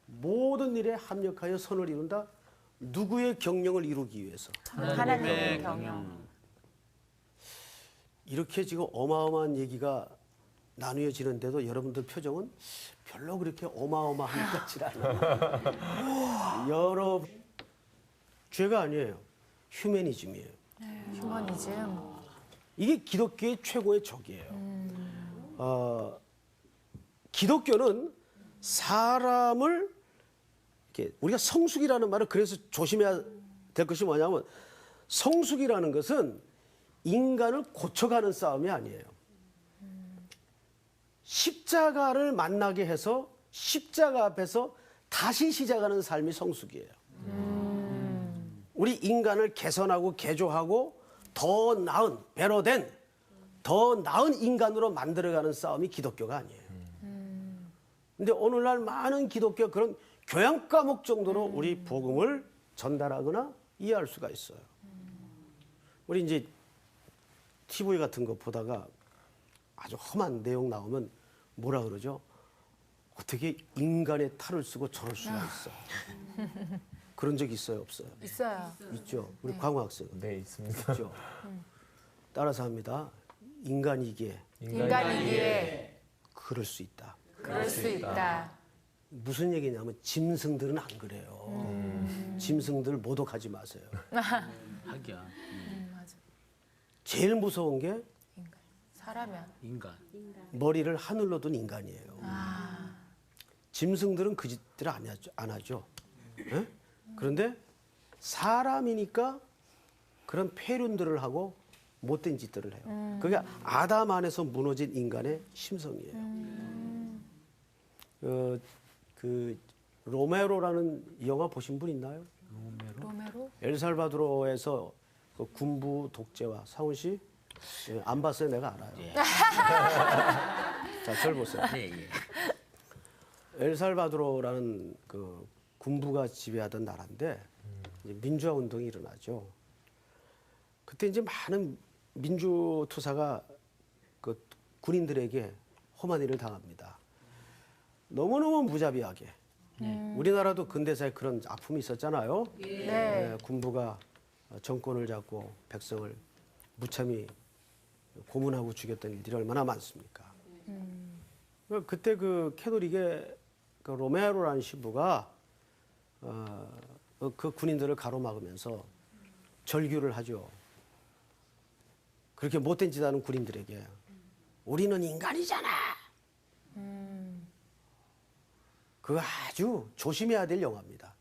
모든 일에 합력하여 선을 이룬다. 누구의 경영을 이루기 위해서? 하나님의 경영. 이렇게 지금 어마어마한 얘기가 나누어지는데도 여러분들 표정은 별로 그렇게 어마어마한 것 같지 않아요. 여러 죄가 아니에요. 휴머니즘이에요. 휴머니즘. 이게 기독교의 최고의 적이에요. 기독교는 사람을 이렇게 우리가 성숙이라는 말을 그래서 조심해야 될 것이 뭐냐면 성숙이라는 것은 인간을 고쳐가는 싸움이 아니에요. 십자가를 만나게 해서 십자가 앞에서 다시 시작하는 삶이 성숙이에요. 우리 인간을 개선하고 개조하고 더 나은, 배로 된, 더 나은 인간으로 만들어가는 싸움이 기독교가 아니에요. 근데 오늘날 많은 기독교 그런 교양 과목 정도로 우리 복음을 전달하거나 이해할 수가 있어요. 우리 이제 TV 같은 거 보다가 아주 험한 내용 나오면 뭐라 그러죠? 어떻게 인간의 탈을 쓰고 저럴 수가 있어? 그런 적 있어요, 없어요? 있어요. 있죠. 우리 광우 학생. 네, 있습니다. 있죠. 따라서 합니다. 인간이기에 인간이기에 그럴 수 있다. 그럴 수 있다. 무슨 얘기냐면 짐승들은 안 그래요. 짐승들 모독하지 마세요. 하기야. 제일 무서운 게 사람이야. 인간. 머리를 하늘로 둔 인간이에요. 짐승들은 그 짓들을 안 하죠. 예? 그런데 사람이니까 그런 폐륜들을 하고 못된 짓들을 해요. 그게 아담 안에서 무너진 인간의 심성이에요. 그 로메로라는 영화 보신 분 있나요? 로메로? 엘살바도르에서 그 군부 독재와 상훈 씨? 예, 안 봤어요. 내가 알아요. 예. 자, 절 보세요. 예, 예. 엘살바도르라는 그 군부가 지배하던 나라인데 이제 민주화 운동이 일어나죠. 그때 이제 많은 민주 투사가 그 군인들에게 험한 일을 당합니다. 너무너무 무자비하게. 우리나라도 근대사에 그런 아픔이 있었잖아요. 네. 군부가 정권을 잡고 백성을 무참히 고문하고 죽였던 일들이 얼마나 많습니까? 그때 그 캐톨릭의 그 로메로라는 신부가 그 군인들을 가로막으면서 절규를 하죠. 그렇게 못된 짓 하는 군인들에게 우리는 인간이잖아. 그거 아주 조심해야 될 영화입니다.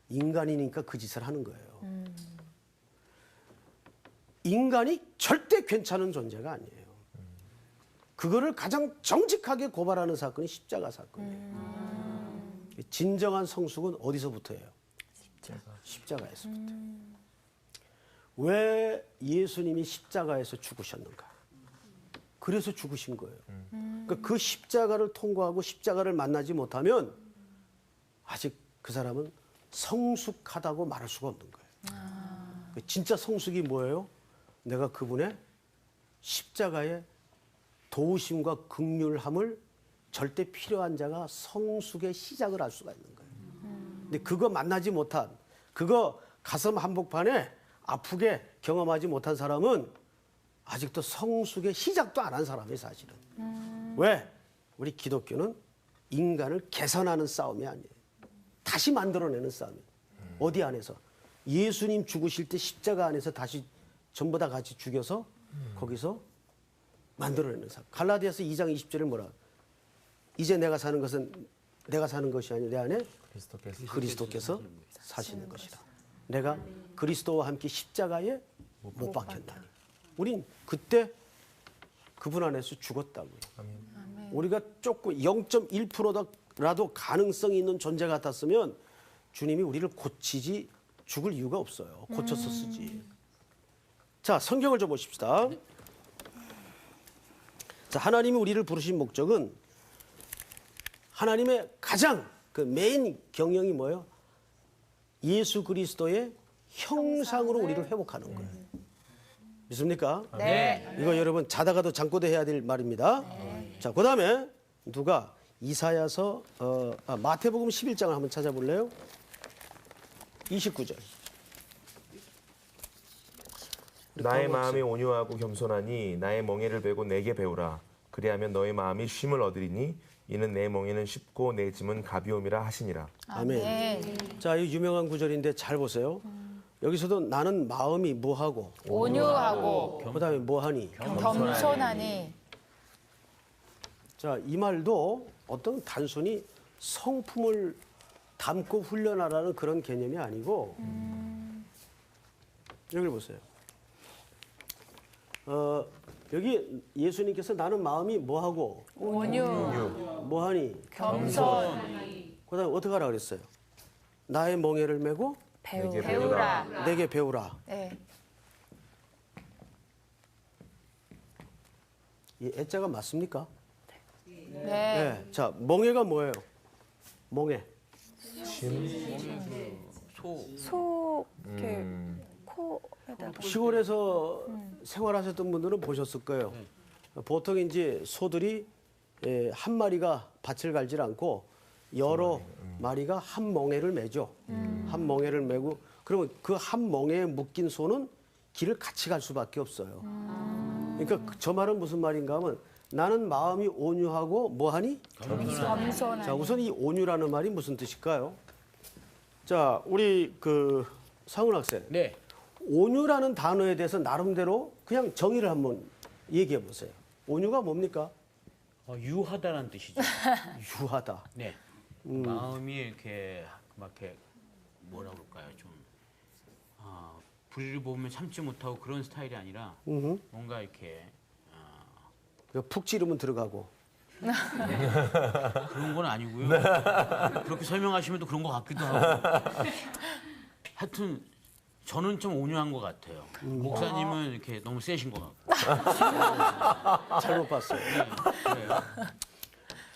인간이니까 그 짓을 하는 거예요. 인간이 절대 괜찮은 존재가 아니에요. 그거를 가장 정직하게 고발하는 사건이 십자가 사건이에요. 진정한 성숙은 어디서부터예요? 십자가에서부터. 왜 예수님이 십자가에서 죽으셨는가? 그래서 죽으신 거예요. 그러니까 그 십자가를 통과하고 십자가를 만나지 못하면 아직 그 사람은 성숙하다고 말할 수가 없는 거예요. 진짜 성숙이 뭐예요? 내가 그분의 십자가의 도우심과 긍휼함을 절대 필요한 자가 성숙의 시작을 할 수가 있는 거예요. 근데 그거 만나지 못한, 그거 가슴 한복판에 아프게 경험하지 못한 사람은 아직도 성숙의 시작도 안 한 사람이에요, 사실은. 왜? 우리 기독교는 인간을 개선하는 싸움이 아니에요. 다시 만들어내는 싸움이에요. 어디 안에서? 예수님 죽으실 때 십자가 안에서 다시 전부 다 같이 죽여서 거기서 만들어내는 싸움. 갈라디아서 2장 20절에 뭐라? 이제 내가 사는 것은 내가 사는 것이 아니라 내 안에 그리스도께서 사시는 것이라. 내가 그리스도와 함께 십자가에 못 박혔다니. 우린 그때 그분 안에서 죽었다고요. 우리가 조금 0.1%라도 가능성이 있는 존재 같았으면 주님이 우리를 고치지 죽을 이유가 없어요. 고쳤었지. 자, 성경을 좀 보십시다. 자, 하나님이 우리를 부르신 목적은 하나님의 가장 그 메인 경영이 뭐예요? 예수 그리스도의 형상으로 우리를 회복하는 거예요. 믿습니까? 네. 이거 여러분 자다가도 잠꼬대 해야 될 말입니다. 자, 그다음에 누가 이사야서 마태복음 11장을 한번 찾아볼래요? 29절. 나의 마음이 온유하고 겸손하니 나의 멍에를 베고 내게 배우라. 그리하면 너의 마음이 쉼을 얻으리니 이는 내 멍에는 쉽고 내 짐은 가벼움이라 하시니라. 아멘. 자, 이 유명한 구절인데 잘 보세요. 여기서도 나는 마음이 뭐하고 온유하고 그다음에 뭐하니? 겸손하니. 자, 이 말도 어떤 단순히 성품을 담고 훈련하라는 그런 개념이 아니고 여기를 보세요. 여기 예수님께서 나는 마음이 뭐하고 온유. 뭐하니? 겸손. 그다음에 어떻게 하라 그랬어요? 나의 멍에를 메고 배우라. 내게 배우라. 네. 이 애자가 맞습니까? 네. 네. 자, 멍에가 뭐예요? 멍에. 소 이렇게 코에다가 시골에서 생활하셨던 분들은 보셨을 거예요. 보통 이제 소들이 한 마리가 밭을 갈질 않고 여러 마리가 한 멍에를 매죠. 한 멍에를 매고 그러면 그 한 멍에에 묶인 소는 길을 같이 갈 수밖에 없어요. 그러니까 저 말은 무슨 말인가 하면 나는 마음이 온유하고 뭐하니? 겸손하니. 자, 우선 이 온유라는 말이 무슨 뜻일까요? 자, 우리 그 상훈 학생. 네. 온유라는 단어에 대해서 나름대로 그냥 정의를 한번 얘기해 보세요. 온유가 뭡니까? 유하다는 뜻이죠. 유하다. 네. 마음이 이렇게 막 이렇게 뭐라 그럴까요? 좀 불을 보면 참지 못하고 그런 스타일이 아니라 뭔가 이렇게 푹 찌르면 들어가고. 그런 건 아니고요. 그렇게 설명하시면 또 그런 것 같기도 하고. 하여튼 저는 좀 온유한 것 같아요. 목사님은 이렇게 너무 세신 것 같고. 잘못 봤어요. 네,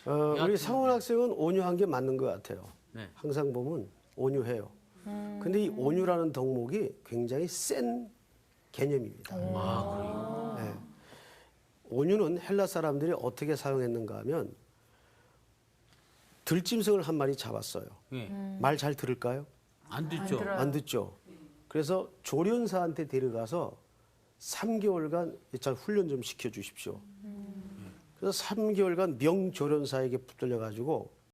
그래요. 우리 상훈 학생은 온유한 게 맞는 것 같아요. 네. 항상 보면 온유해요. 근데 이 온유라는 덕목이 굉장히 센 개념입니다. 아, 그래요? 네. 온유는 헬라 사람들이 어떻게 사용했는가 하면 들짐승을 한 마리 잡았어요. 네. 말 잘 들을까요? 안 듣죠? 안 듣죠. 그래서 조련사한테 데려가서 3개월간 잘 훈련 좀 시켜주십시오. 그래서 3개월간 명조련사에게 붙들려 가지고